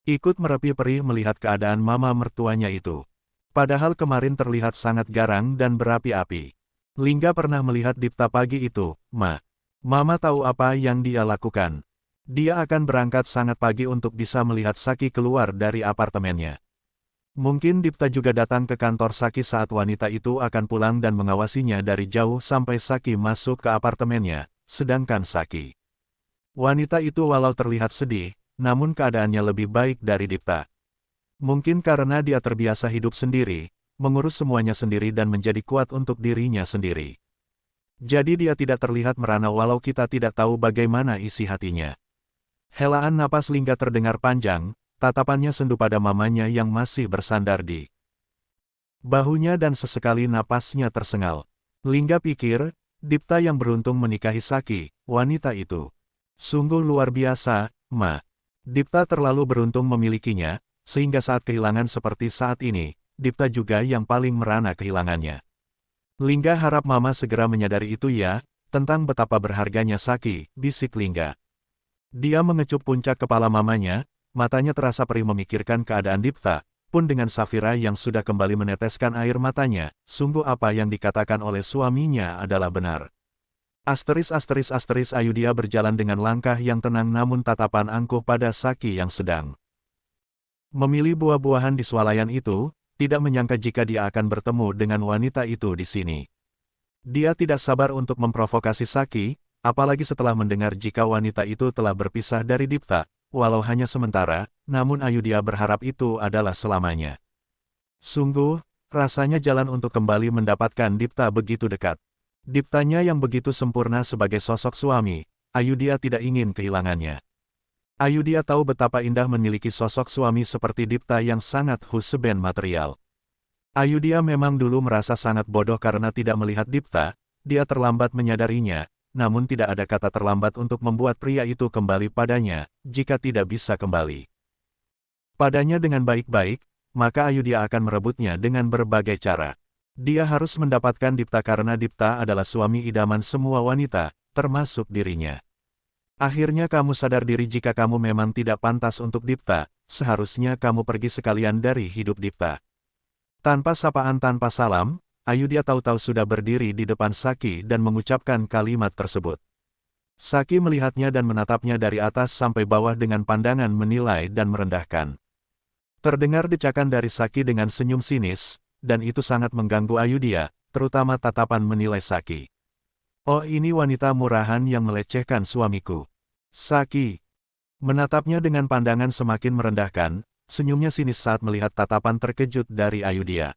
Speaker 1: ikut merepi perih melihat keadaan Mama mertuanya itu. Padahal kemarin terlihat sangat garang dan berapi-api. Lingga pernah melihat Dipta pagi itu, Mama tahu apa yang dia lakukan. Dia akan berangkat sangat pagi untuk bisa melihat Saki keluar dari apartemennya. Mungkin Dipta juga datang ke kantor Saki saat wanita itu akan pulang dan mengawasinya dari jauh sampai Saki masuk ke apartemennya, sedangkan Saki. Wanita itu walau terlihat sedih, namun keadaannya lebih baik dari Dipta. Mungkin karena dia terbiasa hidup sendiri, mengurus semuanya sendiri dan menjadi kuat untuk dirinya sendiri. Jadi dia tidak terlihat merana walau kita tidak tahu bagaimana isi hatinya. Helaan napas Lingga terdengar panjang, tatapannya sendu pada mamanya yang masih bersandar di bahunya dan sesekali napasnya tersengal. Lingga pikir, Dipta yang beruntung menikahi Saki, wanita itu. Sungguh luar biasa, Ma. Dipta terlalu beruntung memilikinya, sehingga saat kehilangan seperti saat ini, Dipta juga yang paling merana kehilangannya. Lingga harap Mama segera menyadari itu ya, tentang betapa berharganya Saki, bisik Lingga. Dia mengecup puncak kepala mamanya, matanya terasa perih memikirkan keadaan Dipta, pun dengan Safira yang sudah kembali meneteskan air matanya, sungguh apa yang dikatakan oleh suaminya adalah benar. Ayudhya berjalan dengan langkah yang tenang namun tatapan angkuh pada Saki yang sedang memilih buah-buahan di swalayan itu, tidak menyangka jika dia akan bertemu dengan wanita itu di sini. Dia tidak sabar untuk memprovokasi Saki, apalagi setelah mendengar jika wanita itu telah berpisah dari Dipta, walau hanya sementara, namun Ayudhya berharap itu adalah selamanya. Sungguh, rasanya jalan untuk kembali mendapatkan Dipta begitu dekat. Diptanya yang begitu sempurna sebagai sosok suami, Ayudhya tidak ingin kehilangannya. Ayudhya tahu betapa indah memiliki sosok suami seperti Dipta yang sangat husben material. Ayudhya memang dulu merasa sangat bodoh karena tidak melihat Dipta, dia terlambat menyadarinya, namun tidak ada kata terlambat untuk membuat pria itu kembali padanya, jika tidak bisa kembali padanya dengan baik-baik, maka Ayudhya akan merebutnya dengan berbagai cara. Dia harus mendapatkan Dipta karena Dipta adalah suami idaman semua wanita, termasuk dirinya. Akhirnya kamu sadar diri jika kamu memang tidak pantas untuk Dipta, seharusnya kamu pergi sekalian dari hidup Dipta. Tanpa sapaan tanpa salam, Ayudhya tahu-tahu sudah berdiri di depan Saki dan mengucapkan kalimat tersebut. Saki melihatnya dan menatapnya dari atas sampai bawah dengan pandangan menilai dan merendahkan. Terdengar decakan dari Saki dengan senyum sinis, dan itu sangat mengganggu Ayudhya, terutama tatapan menilai Saki. Oh, ini wanita murahan yang melecehkan suamiku. Saki menatapnya dengan pandangan semakin merendahkan, senyumnya sinis saat melihat tatapan terkejut dari Ayudhya.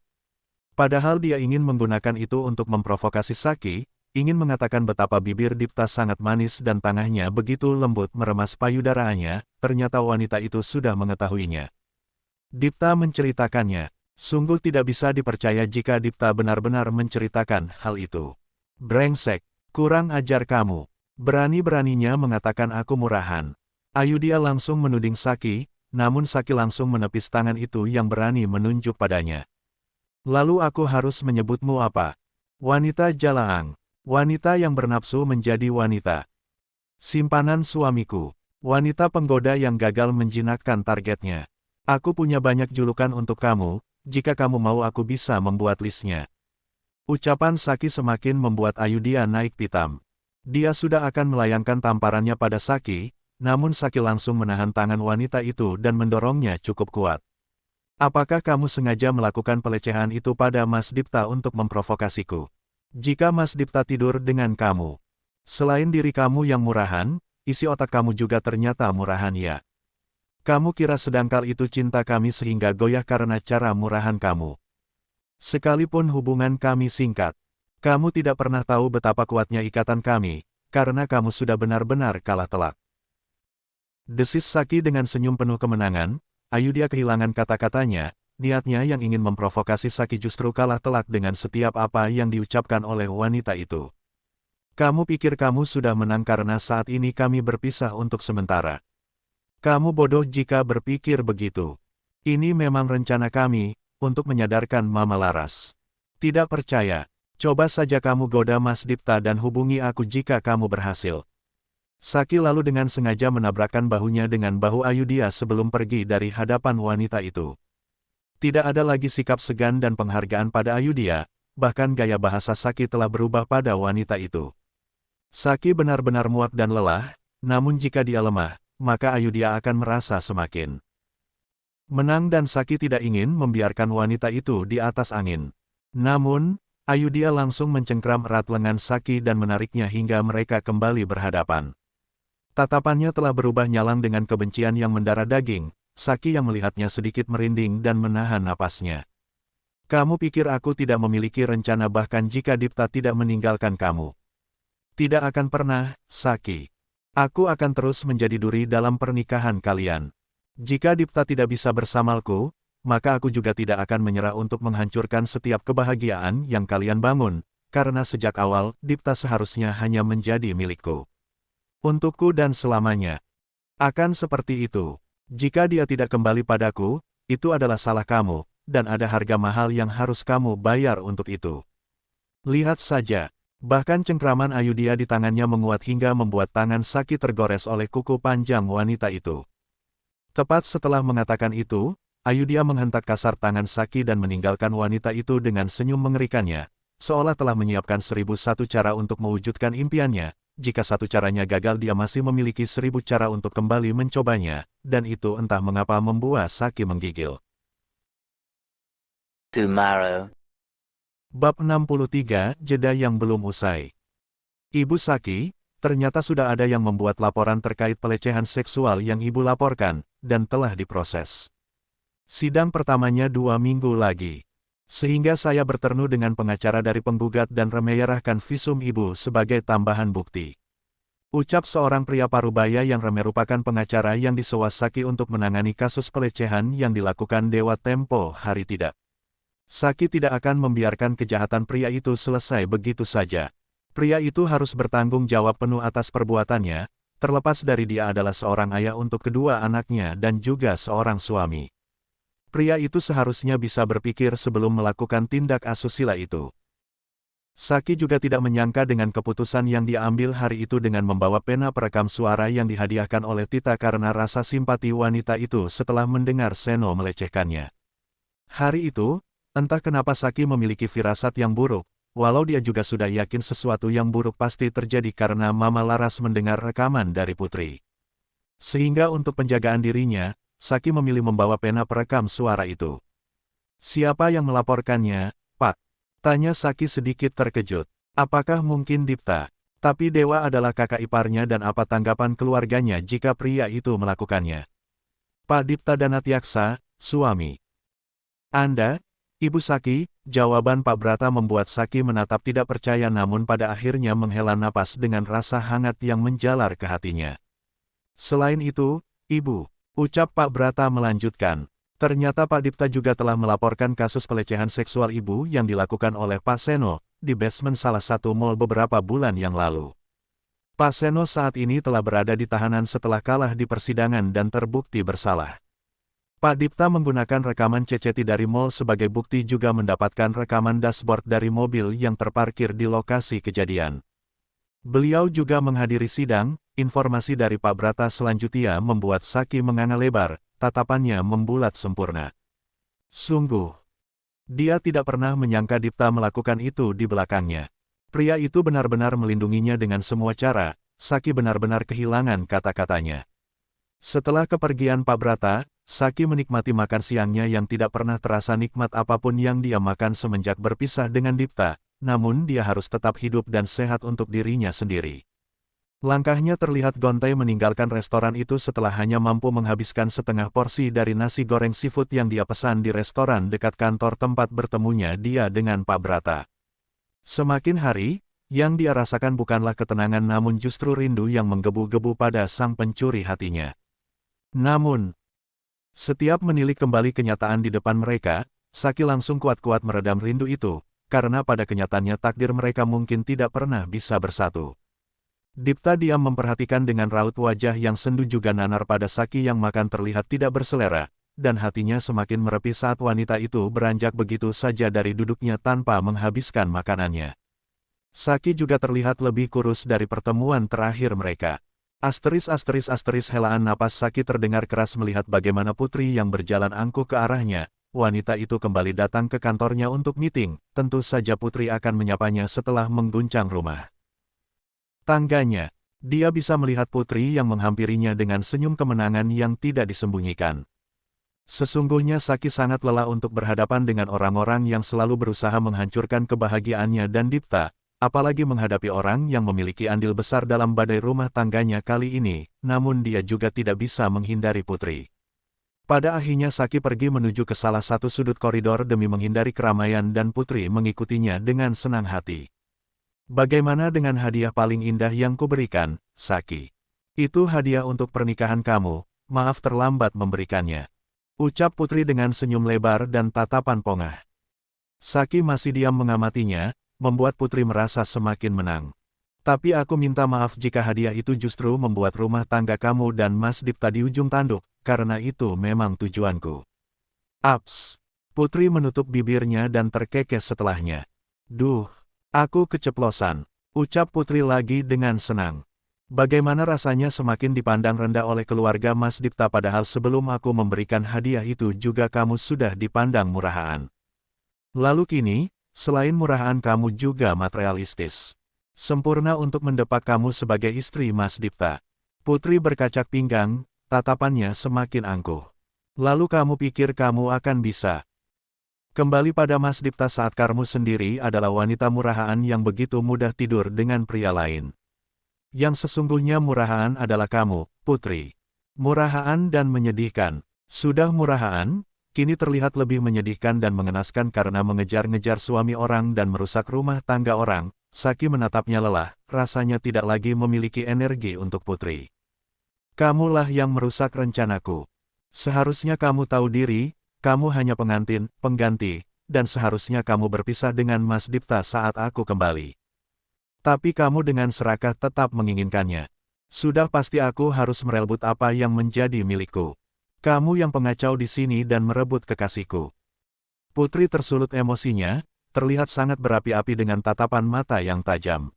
Speaker 1: Padahal dia ingin menggunakan itu untuk memprovokasi Saki, ingin mengatakan betapa bibir Dipta sangat manis dan tangannya begitu lembut meremas payudaraannya, ternyata wanita itu sudah mengetahuinya. Dipta menceritakannya. Sungguh tidak bisa dipercaya jika Dipta benar-benar menceritakan hal itu. Brengsek, kurang ajar kamu. Berani-beraninya mengatakan aku murahan. Ayudhya langsung menuding Saki, namun Saki langsung menepis tangan itu yang berani menunjuk padanya. Lalu aku harus menyebutmu apa? Wanita jalaang. Wanita yang bernafsu menjadi wanita simpanan suamiku. Wanita penggoda yang gagal menjinakkan targetnya. Aku punya banyak julukan untuk kamu, jika kamu mau aku bisa membuat listnya. Ucapan Saki semakin membuat Ayudhya naik pitam. Dia sudah akan melayangkan tamparannya pada Saki, namun Saki langsung menahan tangan wanita itu dan mendorongnya cukup kuat. Apakah kamu sengaja melakukan pelecehan itu pada Mas Dipta untuk memprovokasiku? Jika Mas Dipta tidur dengan kamu, selain diri kamu yang murahan, isi otak kamu juga ternyata murahan ya. Kamu kira sedangkal itu cinta kami sehingga goyah karena cara murahan kamu. Sekalipun hubungan kami singkat, kamu tidak pernah tahu betapa kuatnya ikatan kami, karena kamu sudah benar-benar kalah telak. Desis Saki dengan senyum penuh kemenangan, Ayudhya kehilangan kata-katanya, niatnya yang ingin memprovokasi Saki justru kalah telak dengan setiap apa yang diucapkan oleh wanita itu. Kamu pikir kamu sudah menang karena saat ini kami berpisah untuk sementara. Kamu bodoh jika berpikir begitu. Ini memang rencana kami, untuk menyadarkan Mama Laras. Tidak percaya? Coba saja kamu goda Mas Dipta dan hubungi aku jika kamu berhasil. Saki lalu dengan sengaja menabrakkan bahunya dengan bahu Ayudhya sebelum pergi dari hadapan wanita itu. Tidak ada lagi sikap segan dan penghargaan pada Ayudhya, bahkan gaya bahasa Saki telah berubah pada wanita itu. Saki benar-benar muak dan lelah, namun jika dia lemah, maka Ayudhya akan merasa semakin menang dan Saki tidak ingin membiarkan wanita itu di atas angin. Namun, Ayudhya langsung mencengkram erat lengan Saki dan menariknya hingga mereka kembali berhadapan. Tatapannya telah berubah nyalang dengan kebencian yang mendarah daging, Saki yang melihatnya sedikit merinding dan menahan napasnya. Kamu pikir aku tidak memiliki rencana bahkan jika Dipta tidak meninggalkan kamu? Tidak akan pernah, Saki. Aku akan terus menjadi duri dalam pernikahan kalian. Jika Dipta tidak bisa bersamaku, maka aku juga tidak akan menyerah untuk menghancurkan setiap kebahagiaan yang kalian bangun, karena sejak awal, Dipta seharusnya hanya menjadi milikku. Untukku dan selamanya. Akan seperti itu. Jika dia tidak kembali padaku, itu adalah salah kamu, dan ada harga mahal yang harus kamu bayar untuk itu. Lihat saja. Bahkan cengkraman Ayudhya di tangannya menguat hingga membuat tangan Saki tergores oleh kuku panjang wanita itu. Tepat setelah mengatakan itu, Ayudhya menghentak kasar tangan Saki dan meninggalkan wanita itu dengan senyum mengerikannya, seolah telah menyiapkan 1001 cara untuk mewujudkan impiannya. Jika satu caranya gagal dia masih memiliki 1000 cara untuk kembali mencobanya, dan itu entah mengapa membuat Saki menggigil.
Speaker 2: Tomorrow.
Speaker 1: Bab 63, Jeda yang belum usai. Ibu Saki, ternyata sudah ada yang membuat laporan terkait pelecehan seksual yang ibu laporkan, dan telah diproses. Sidang pertamanya 2 minggu lagi. Sehingga saya bertemu dengan pengacara dari penggugat dan menyerahkan visum ibu sebagai tambahan bukti. Ucap seorang pria parubaya yang merupakan pengacara yang disewa Saki untuk menangani kasus pelecehan yang dilakukan Dewa tempo hari tidak. Saki tidak akan membiarkan kejahatan pria itu selesai begitu saja. Pria itu harus bertanggung jawab penuh atas perbuatannya, terlepas dari dia adalah seorang ayah untuk kedua anaknya dan juga seorang suami. Pria itu seharusnya bisa berpikir sebelum melakukan tindak asusila itu. Saki juga tidak menyangka dengan keputusan yang dia ambil hari itu dengan membawa pena perekam suara yang dihadiahkan oleh Tita karena rasa simpati wanita itu setelah mendengar Seno melecehkannya. Hari itu, entah kenapa Saki memiliki firasat yang buruk, walau dia juga sudah yakin sesuatu yang buruk pasti terjadi karena Mama Laras mendengar rekaman dari Putri. Sehingga untuk penjagaan dirinya, Saki memilih membawa pena perekam suara itu. Siapa yang melaporkannya, Pak? Tanya Saki sedikit terkejut. Apakah mungkin Dipta? Tapi Dewa adalah kakak iparnya dan apa tanggapan keluarganya jika pria itu melakukannya? Pak Dipta Danatyaksa, suami Anda, Ibu Saki, jawaban Pak Brata membuat Saki menatap tidak percaya namun pada akhirnya menghela napas dengan rasa hangat yang menjalar ke hatinya. Selain itu, Ibu, ucap Pak Brata melanjutkan, ternyata Pak Dipta juga telah melaporkan kasus pelecehan seksual ibu yang dilakukan oleh Pak Seno, di basement salah satu mal beberapa bulan yang lalu. Pak Seno saat ini telah berada di tahanan setelah kalah di persidangan dan terbukti bersalah. Pak Dipta menggunakan rekaman CCTV dari mal sebagai bukti juga mendapatkan rekaman dashboard dari mobil yang terparkir di lokasi kejadian. Beliau juga menghadiri sidang. Informasi dari Pak Brata selanjutnya membuat Saki menganga lebar, tatapannya membulat sempurna. Sungguh, dia tidak pernah menyangka Dipta melakukan itu di belakangnya. Pria itu benar-benar melindunginya dengan semua cara. Saki benar-benar kehilangan kata-katanya. Setelah kepergian Pak Brata, Saki menikmati makan siangnya yang tidak pernah terasa nikmat apapun yang dia makan semenjak berpisah dengan Dipta, namun dia harus tetap hidup dan sehat untuk dirinya sendiri. Langkahnya terlihat gontai meninggalkan restoran itu setelah hanya mampu menghabiskan setengah porsi dari nasi goreng seafood yang dia pesan di restoran dekat kantor tempat bertemunya dia dengan Pak Brata. Semakin hari, yang dia rasakan bukanlah ketenangan namun justru rindu yang menggebu-gebu pada sang pencuri hatinya. Namun, setiap menilik kembali kenyataan di depan mereka, Saki langsung kuat-kuat meredam rindu itu, karena pada kenyataannya takdir mereka mungkin tidak pernah bisa bersatu. Dipta diam memperhatikan dengan raut wajah yang sendu juga nanar pada Saki yang makan terlihat tidak berselera, dan hatinya semakin merepi saat wanita itu beranjak begitu saja dari duduknya tanpa menghabiskan makanannya. Saki juga terlihat lebih kurus dari pertemuan terakhir mereka. Asteris helaan napas Saki terdengar keras melihat bagaimana putri yang berjalan angkuh ke arahnya. Wanita itu kembali datang ke kantornya untuk meeting, tentu saja putri akan menyapanya setelah mengguncang rumah tangganya. Dia bisa melihat putri yang menghampirinya dengan senyum kemenangan yang tidak disembunyikan. Sesungguhnya Saki sangat lelah untuk berhadapan dengan orang-orang yang selalu berusaha menghancurkan kebahagiaannya dan Dipta, apalagi menghadapi orang yang memiliki andil besar dalam badai rumah tangganya kali ini, namun dia juga tidak bisa menghindari putri. Pada akhirnya Saki pergi menuju ke salah satu sudut koridor demi menghindari keramaian dan Putri mengikutinya dengan senang hati. Bagaimana dengan hadiah paling indah yang kuberikan, Saki? Itu hadiah untuk pernikahan kamu, maaf terlambat memberikannya. Ucap Putri dengan senyum lebar dan tatapan pongah. Saki masih diam mengamatinya, membuat Putri merasa semakin menang. Tapi aku minta maaf jika hadiah itu justru membuat rumah tangga kamu dan Mas Dipta di ujung tanduk, karena itu memang tujuanku. Aps! Putri menutup bibirnya dan terkekeh setelahnya. Duh, aku keceplosan, ucap Putri lagi dengan senang. Bagaimana rasanya semakin dipandang rendah oleh keluarga Mas Dipta padahal sebelum aku memberikan hadiah itu juga kamu sudah dipandang murahan. Lalu kini, selain murahan kamu juga materialistis. Sempurna untuk mendepak kamu sebagai istri Mas Dipta. Putri berkacak pinggang, tatapannya semakin angkuh. Lalu kamu pikir kamu akan bisa kembali pada Mas Dipta saat kamu sendiri adalah wanita murahan yang begitu mudah tidur dengan pria lain. Yang sesungguhnya murahan adalah kamu, Putri. Murahan dan menyedihkan. Sudah murahan, kini terlihat lebih menyedihkan dan mengenaskan karena mengejar-ngejar suami orang dan merusak rumah tangga orang. Saki menatapnya lelah, rasanya tidak lagi memiliki energi untuk Putri. Kamulah yang merusak rencanaku. Seharusnya kamu tahu diri, kamu hanya pengantin, pengganti, dan seharusnya kamu berpisah dengan Mas Dipta saat aku kembali. Tapi kamu dengan serakah tetap menginginkannya. Sudah pasti aku harus merebut apa yang menjadi milikku. Kamu yang pengacau di sini dan merebut kekasihku. Putri tersulut emosinya, terlihat sangat berapi-api dengan tatapan mata yang tajam.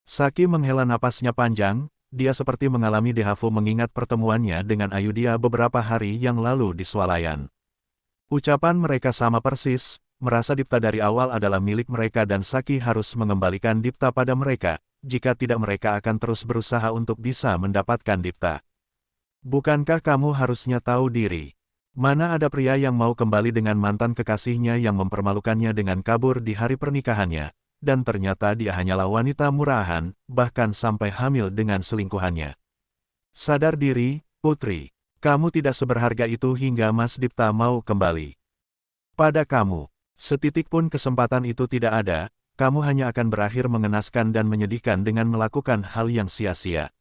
Speaker 1: Saki menghela napasnya panjang, dia seperti mengalami dejavu mengingat pertemuannya dengan Ayudhya beberapa hari yang lalu di swalayan. Ucapan mereka sama persis, merasa Dipta dari awal adalah milik mereka dan Saki harus mengembalikan Dipta pada mereka, jika tidak mereka akan terus berusaha untuk bisa mendapatkan Dipta. Bukankah kamu harusnya tahu diri? Mana ada pria yang mau kembali dengan mantan kekasihnya yang mempermalukannya dengan kabur di hari pernikahannya, dan ternyata dia hanyalah wanita murahan, bahkan sampai hamil dengan selingkuhannya. Sadar diri, Putri, kamu tidak seberharga itu hingga Mas Dipta mau kembali. Pada kamu, setitik pun kesempatan itu tidak ada, kamu hanya akan berakhir mengenaskan dan menyedihkan dengan melakukan hal yang sia-sia.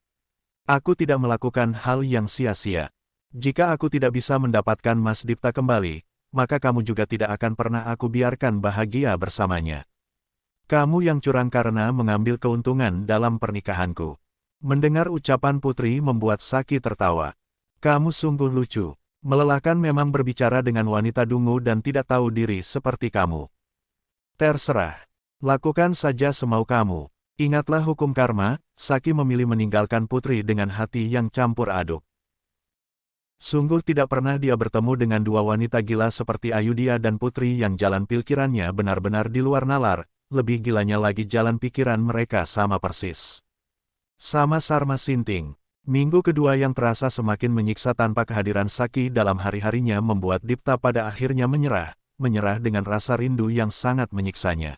Speaker 1: Aku tidak melakukan hal yang sia-sia. Jika aku tidak bisa mendapatkan Mas Dipta kembali, maka kamu juga tidak akan pernah aku biarkan bahagia bersamanya. Kamu yang curang karena mengambil keuntungan dalam pernikahanku. Mendengar ucapan Putri membuat Saki tertawa. Kamu sungguh lucu. Melelahkan memang berbicara dengan wanita dungu dan tidak tahu diri seperti kamu. Terserah. Lakukan saja semau kamu. Ingatlah hukum karma, Saki memilih meninggalkan Putri dengan hati yang campur aduk. Sungguh tidak pernah dia bertemu dengan dua wanita gila seperti Ayudhya dan Putri yang jalan pikirannya benar-benar di luar nalar, lebih gilanya lagi jalan pikiran mereka sama persis. Sama Sarma Sinting. Minggu kedua yang terasa semakin menyiksa tanpa kehadiran Saki dalam hari-harinya membuat Dipta pada akhirnya menyerah dengan rasa rindu yang sangat menyiksanya.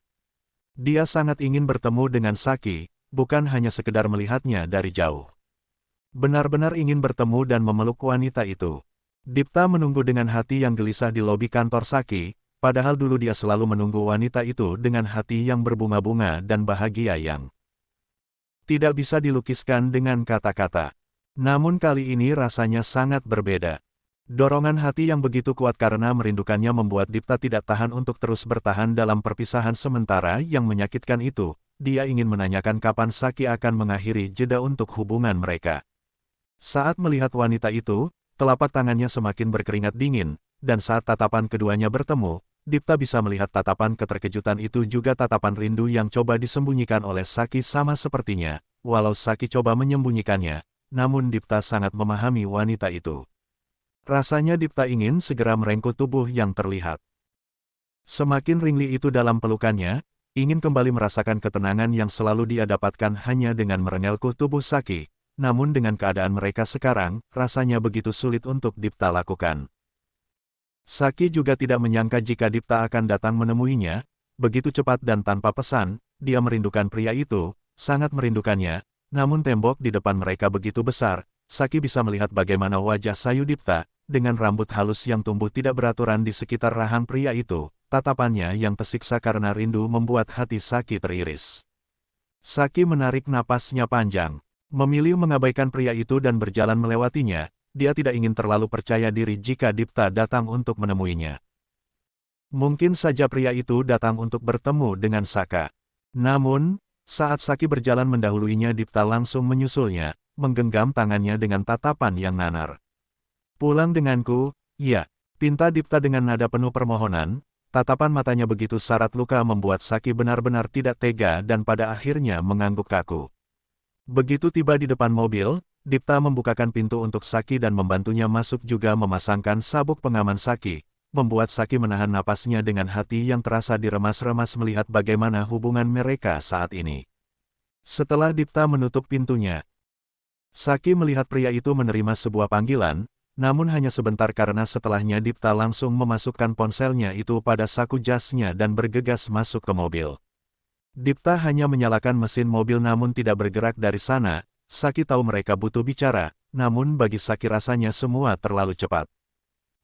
Speaker 1: Dia sangat ingin bertemu dengan Saki, bukan hanya sekedar melihatnya dari jauh. Benar-benar ingin bertemu dan memeluk wanita itu. Dipta menunggu dengan hati yang gelisah di lobi kantor Saki, padahal dulu dia selalu menunggu wanita itu dengan hati yang berbunga-bunga dan bahagia yang tidak bisa dilukiskan dengan kata-kata. Namun kali ini rasanya sangat berbeda. Dorongan hati yang begitu kuat karena merindukannya membuat Dipta tidak tahan untuk terus bertahan dalam perpisahan sementara yang menyakitkan itu. Dia ingin menanyakan kapan Saki akan mengakhiri jeda untuk hubungan mereka. Saat melihat wanita itu, telapak tangannya semakin berkeringat dingin, dan saat tatapan keduanya bertemu, Dipta bisa melihat tatapan keterkejutan itu juga tatapan rindu yang coba disembunyikan oleh Saki sama sepertinya, walau Saki coba menyembunyikannya, namun Dipta sangat memahami wanita itu. Rasanya Dipta ingin segera merengkuh tubuh yang terlihat. Semakin ringli itu dalam pelukannya, ingin kembali merasakan ketenangan yang selalu dia dapatkan hanya dengan merengelkuh tubuh Saki. Namun dengan keadaan mereka sekarang, rasanya begitu sulit untuk Dipta lakukan. Saki juga tidak menyangka jika Dipta akan datang menemuinya, begitu cepat dan tanpa pesan, dia merindukan pria itu, sangat merindukannya, namun tembok di depan mereka begitu besar, Saki bisa melihat bagaimana wajah sayu Dipta, dengan rambut halus yang tumbuh tidak beraturan di sekitar rahang pria itu. Tatapannya yang tersiksa karena rindu membuat hati Saki teriris. Saki menarik napasnya panjang, memilih mengabaikan pria itu dan berjalan melewatinya. Dia tidak ingin terlalu percaya diri jika Dipta datang untuk menemuinya. Mungkin saja pria itu datang untuk bertemu dengan Saka. Namun, saat Saki berjalan mendahuluinya, Dipta langsung menyusulnya, menggenggam tangannya dengan tatapan yang nanar. "Pulang denganku, ya," pinta Dipta dengan nada penuh permohonan. Tatapan matanya begitu syarat luka membuat Saki benar-benar tidak tega dan pada akhirnya mengangguk kaku. Begitu tiba di depan mobil, Dipta membukakan pintu untuk Saki dan membantunya masuk juga memasangkan sabuk pengaman Saki, membuat Saki menahan napasnya dengan hati yang terasa diremas-remas melihat bagaimana hubungan mereka saat ini. Setelah Dipta menutup pintunya, Saki melihat pria itu menerima sebuah panggilan, namun hanya sebentar karena setelahnya Dipta langsung memasukkan ponselnya itu pada saku jasnya dan bergegas masuk ke mobil. Dipta hanya menyalakan mesin mobil namun tidak bergerak dari sana. Saki tahu mereka butuh bicara, namun bagi Saki rasanya semua terlalu cepat.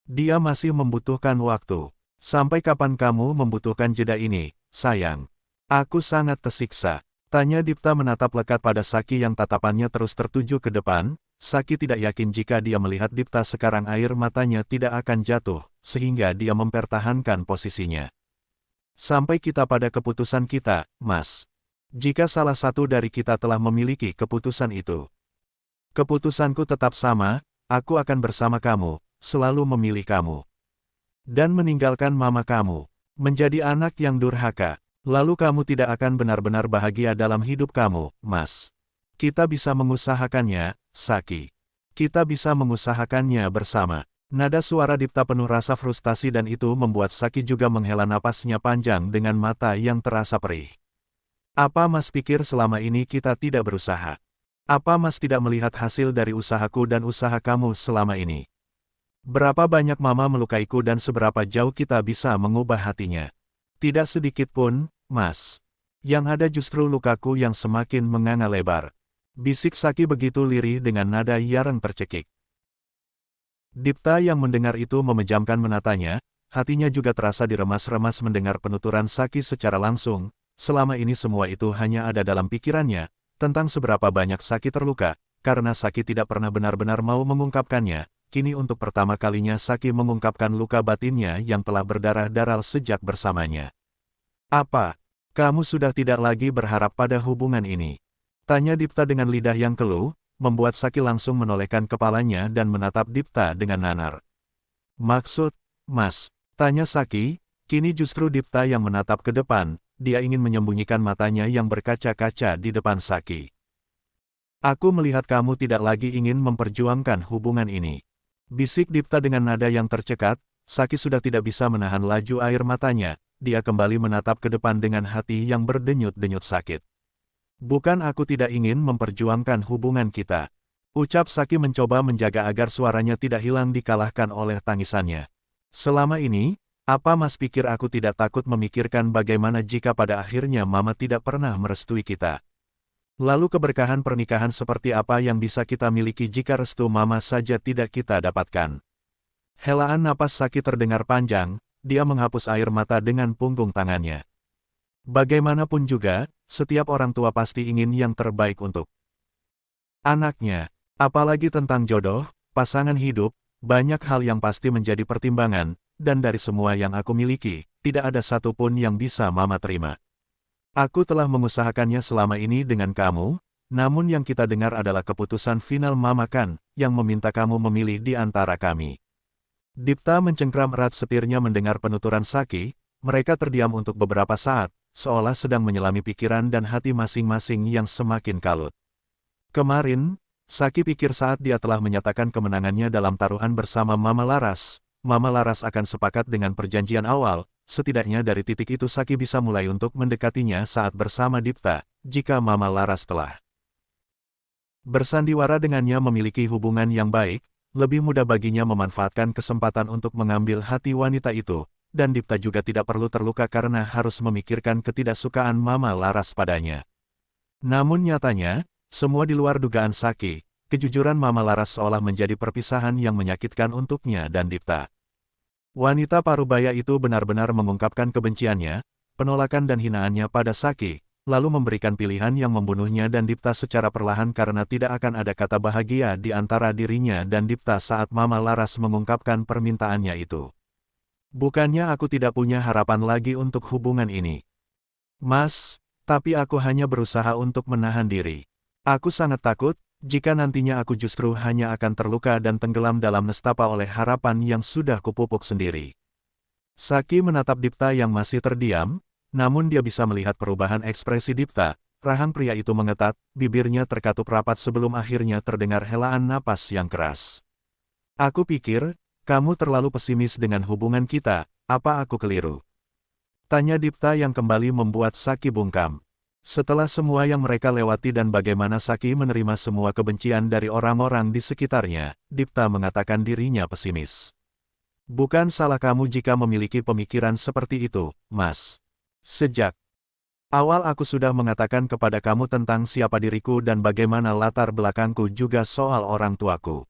Speaker 1: Dia masih membutuhkan waktu. "Sampai kapan kamu membutuhkan jeda ini, sayang? Aku sangat tersiksa," tanya Dipta menatap lekat pada Saki yang tatapannya terus tertuju ke depan. Saki tidak yakin jika dia melihat Dipta sekarang air matanya tidak akan jatuh, sehingga dia mempertahankan posisinya. "Sampai kita pada keputusan kita, Mas. Jika salah satu dari kita telah memiliki keputusan itu, keputusanku tetap sama, aku akan bersama kamu, selalu memilih kamu. Dan meninggalkan mama kamu, menjadi anak yang durhaka, lalu kamu tidak akan benar-benar bahagia dalam hidup kamu, Mas. Kita bisa mengusahakannya, Saki. Kita bisa mengusahakannya bersama." Nada suara Dipta penuh rasa frustasi dan itu membuat Saki juga menghela napasnya panjang dengan mata yang terasa perih. "Apa Mas pikir selama ini kita tidak berusaha? Apa Mas tidak melihat hasil dari usahaku dan usaha kamu selama ini? Berapa banyak mama melukaiku dan seberapa jauh kita bisa mengubah hatinya? Tidak sedikit pun, Mas. Yang ada justru lukaku yang semakin menganga lebar," bisik Saki begitu lirih dengan nada yang tercekik. Dipta yang mendengar itu memejamkan matanya, hatinya juga terasa diremas-remas mendengar penuturan Saki secara langsung. Selama ini semua itu hanya ada dalam pikirannya, tentang seberapa banyak Saki terluka, karena Saki tidak pernah benar-benar mau mengungkapkannya. Kini untuk pertama kalinya Saki mengungkapkan luka batinnya yang telah berdarah-darah sejak bersamanya. "Apa? Kamu sudah tidak lagi berharap pada hubungan ini?" tanya Dipta dengan lidah yang keluh, membuat Saki langsung menolehkan kepalanya dan menatap Dipta dengan nanar. "Maksud, Mas?" tanya Saki. Kini justru Dipta yang menatap ke depan, dia ingin menyembunyikan matanya yang berkaca-kaca di depan Saki. "Aku melihat kamu tidak lagi ingin memperjuangkan hubungan ini," bisik Dipta dengan nada yang tercekat. Saki sudah tidak bisa menahan laju air matanya, dia kembali menatap ke depan dengan hati yang berdenyut-denyut sakit. "Bukan aku tidak ingin memperjuangkan hubungan kita," ucap Saki mencoba menjaga agar suaranya tidak hilang dikalahkan oleh tangisannya. "Selama ini, apa Mas pikir aku tidak takut memikirkan bagaimana jika pada akhirnya Mama tidak pernah merestui kita? Lalu keberkahan pernikahan seperti apa yang bisa kita miliki jika restu Mama saja tidak kita dapatkan?" Helaan napas Saki terdengar panjang, dia menghapus air mata dengan punggung tangannya. Bagaimanapun juga, setiap orang tua pasti ingin yang terbaik untuk anaknya. Apalagi tentang jodoh, pasangan hidup, banyak hal yang pasti menjadi pertimbangan, dan dari semua yang aku miliki, tidak ada satupun yang bisa Mama terima. Aku telah mengusahakannya selama ini dengan kamu, namun yang kita dengar adalah keputusan final Mama kan, yang meminta kamu memilih di antara kami. Dipta mencengkram erat setirnya mendengar penuturan Saki. Mereka terdiam untuk beberapa saat, seolah sedang menyelami pikiran dan hati masing-masing yang semakin kalut. Kemarin, Saki pikir saat dia telah menyatakan kemenangannya dalam taruhan bersama Mama Laras akan sepakat dengan perjanjian awal. Setidaknya dari titik itu Saki bisa mulai untuk mendekatinya saat bersama Dipta. Jika Mama Laras telah bersandiwara dengannya memiliki hubungan yang baik, lebih mudah baginya memanfaatkan kesempatan untuk mengambil hati wanita itu. Dan Dipta juga tidak perlu terluka karena harus memikirkan ketidaksukaan Mama Laras padanya. Namun nyatanya, semua di luar dugaan Saki. kejujuran Mama Laras seolah menjadi perpisahan yang menyakitkan untuknya dan Dipta. Wanita parubaya itu benar-benar mengungkapkan kebenciannya, penolakan dan hinaannya pada Saki, lalu memberikan pilihan yang membunuhnya dan Dipta secara perlahan karena tidak akan ada kata bahagia di antara dirinya dan Dipta saat Mama Laras mengungkapkan permintaannya itu. Bukannya aku tidak punya harapan lagi untuk hubungan ini, Mas, tapi aku hanya berusaha untuk menahan diri. Aku sangat takut, jika nantinya aku justru hanya akan terluka dan tenggelam dalam nestapa oleh harapan yang sudah kupupuk sendiri. Saki menatap Dipta yang masih terdiam, namun dia bisa melihat perubahan ekspresi Dipta. Rahang pria itu mengetat, bibirnya terkatup rapat sebelum akhirnya terdengar helaan napas yang keras. Aku pikir, kamu terlalu pesimis dengan hubungan kita, apa aku keliru? Tanya Dipta yang kembali membuat Saki bungkam. Setelah semua yang mereka lewati dan bagaimana Saki menerima semua kebencian dari orang-orang di sekitarnya, Dipta mengatakan dirinya pesimis. Bukan salah kamu jika memiliki pemikiran seperti itu, Mas. Sejak awal aku sudah mengatakan kepada kamu tentang siapa diriku dan bagaimana latar belakangku juga soal orang tuaku.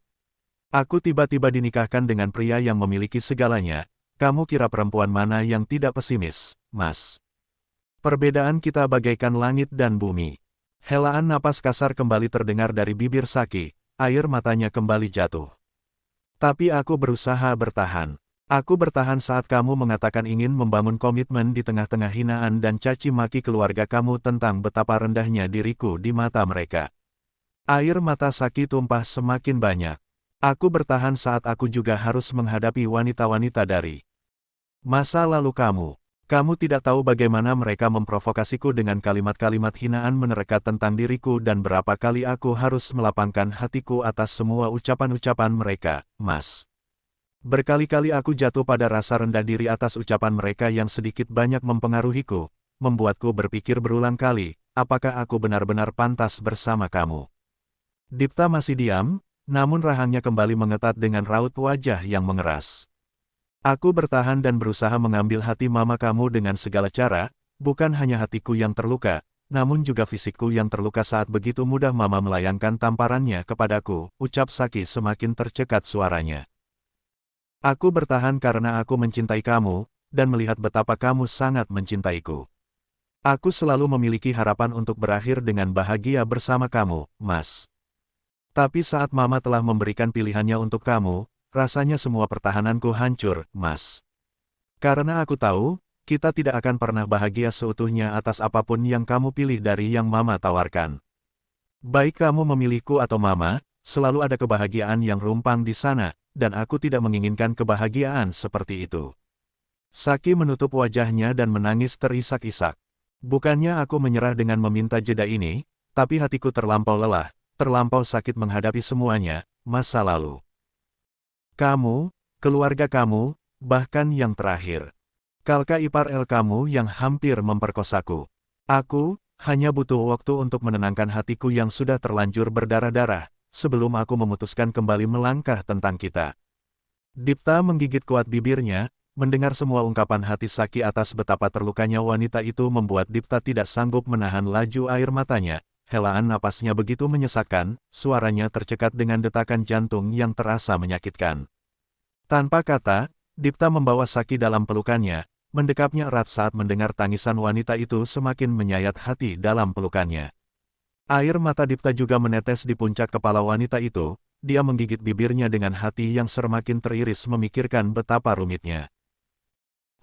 Speaker 1: Aku tiba-tiba dinikahkan dengan pria yang memiliki segalanya. Kamu kira perempuan mana yang tidak pesimis, Mas? Perbedaan kita bagaikan langit dan bumi. Helaan napas kasar kembali terdengar dari bibir Saki, air matanya kembali jatuh. Tapi aku berusaha bertahan. Aku bertahan saat kamu mengatakan ingin membangun komitmen di tengah-tengah hinaan dan caci maki keluarga kamu tentang betapa rendahnya diriku di mata mereka. Air mata Saki tumpah semakin banyak. Aku bertahan saat aku juga harus menghadapi wanita-wanita dari masa lalu kamu. Kamu tidak tahu bagaimana mereka memprovokasiku dengan kalimat-kalimat hinaan menerka tentang diriku dan berapa kali aku harus melapangkan hatiku atas semua ucapan-ucapan mereka, Mas. Berkali-kali aku jatuh pada rasa rendah diri atas ucapan mereka yang sedikit banyak mempengaruhiku, membuatku berpikir berulang kali, apakah aku benar-benar pantas bersama kamu. Dipta masih diam, namun rahangnya kembali mengetat dengan raut wajah yang mengeras. Aku bertahan dan berusaha mengambil hati mama kamu dengan segala cara, bukan hanya hatiku yang terluka, namun juga fisikku yang terluka saat begitu mudah mama melayangkan tamparannya kepadaku, ucap Saki semakin tercekat suaranya. Aku bertahan karena aku mencintai kamu, dan melihat betapa kamu sangat mencintaiku. Aku selalu memiliki harapan untuk berakhir dengan bahagia bersama kamu, Mas. Tapi saat Mama telah memberikan pilihannya untuk kamu, rasanya semua pertahananku hancur, Mas. Karena aku tahu, kita tidak akan pernah bahagia seutuhnya atas apapun yang kamu pilih dari yang Mama tawarkan. Baik kamu memilihku atau Mama, selalu ada kebahagiaan yang rumpang di sana, dan aku tidak menginginkan kebahagiaan seperti itu. Saki menutup wajahnya dan menangis terisak-isak. Bukannya aku menyerah dengan meminta jeda ini, tapi hatiku terlampau lelah. Terlampau sakit menghadapi semuanya, masa lalu. Kamu, keluarga kamu, bahkan yang terakhir. Kakak ipar El kamu yang hampir memperkosaku. Aku, hanya butuh waktu untuk menenangkan hatiku yang sudah terlanjur berdarah-darah, sebelum aku memutuskan kembali melangkah tentang kita. Dipta menggigit kuat bibirnya, mendengar semua ungkapan hati Saki atas betapa terlukanya wanita itu membuat Dipta tidak sanggup menahan laju air matanya. Helaan napasnya begitu menyesakkan, suaranya tercekat dengan detakan jantung yang terasa menyakitkan. Tanpa kata, Dipta membawa Saki dalam pelukannya, mendekapnya erat saat mendengar tangisan wanita itu semakin menyayat hati dalam pelukannya. Air mata Dipta juga menetes di puncak kepala wanita itu, dia menggigit bibirnya dengan hati yang semakin teriris memikirkan betapa rumitnya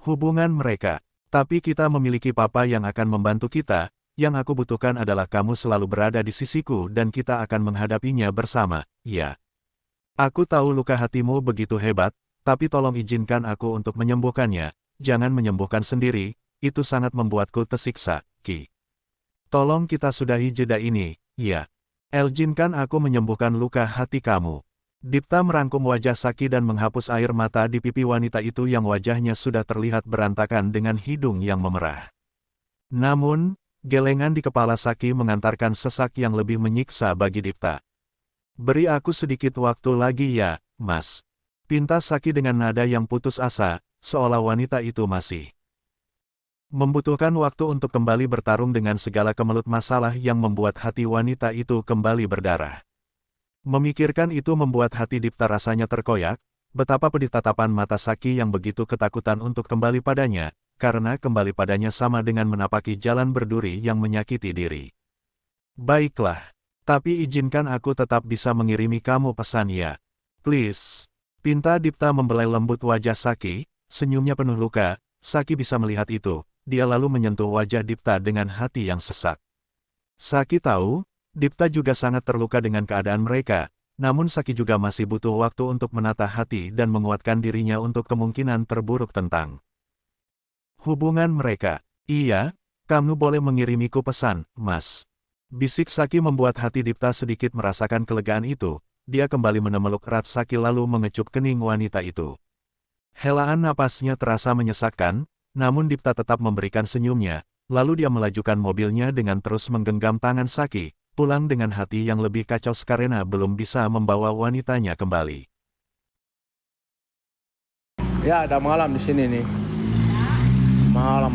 Speaker 1: hubungan mereka. Tapi kita memiliki papa yang akan membantu kita. Yang aku butuhkan adalah kamu selalu berada di sisiku dan kita akan menghadapinya bersama, ya. Aku tahu luka hatimu begitu hebat, tapi tolong izinkan aku untuk menyembuhkannya, jangan menyembuhkan sendiri, itu sangat membuatku tersiksa, Ki. Tolong kita sudahi jeda ini, ya. Izinkan aku menyembuhkan luka hati kamu. Dipta merangkum wajah Saki dan menghapus air mata di pipi wanita itu yang wajahnya sudah terlihat berantakan dengan hidung yang memerah. Namun, gelengan di kepala Saki mengantarkan sesak yang lebih menyiksa bagi Dipta. Beri aku sedikit waktu lagi ya, Mas. Pinta Saki dengan nada yang putus asa, seolah wanita itu masih membutuhkan waktu untuk kembali bertarung dengan segala kemelut masalah yang membuat hati wanita itu kembali berdarah. Memikirkan itu membuat hati Dipta rasanya terkoyak, betapa pedih tatapan mata Saki yang begitu ketakutan untuk kembali padanya, karena kembali padanya sama dengan menapaki jalan berduri yang menyakiti diri. Baiklah, tapi izinkan aku tetap bisa mengirimi kamu pesan ya. Please. Pinta Dipta membelai lembut wajah Saki, senyumnya penuh luka. Saki bisa melihat itu, dia lalu menyentuh wajah Dipta dengan hati yang sesak. Saki tahu, Dipta juga sangat terluka dengan keadaan mereka, namun Saki juga masih butuh waktu untuk menata hati dan menguatkan dirinya untuk kemungkinan terburuk tentang hubungan mereka. Iya, kamu boleh mengirimiku pesan, Mas. Bisik Saki membuat hati Dipta sedikit merasakan kelegaan itu, dia kembali memeluk erat Saki lalu mengecup kening wanita itu. Helaan napasnya terasa menyesakkan, namun Dipta tetap memberikan senyumnya, lalu dia melajukan mobilnya dengan terus menggenggam tangan Saki, pulang dengan hati yang lebih kacau karena belum bisa membawa wanitanya kembali.
Speaker 3: Ya, ada malam di sini nih. Malam.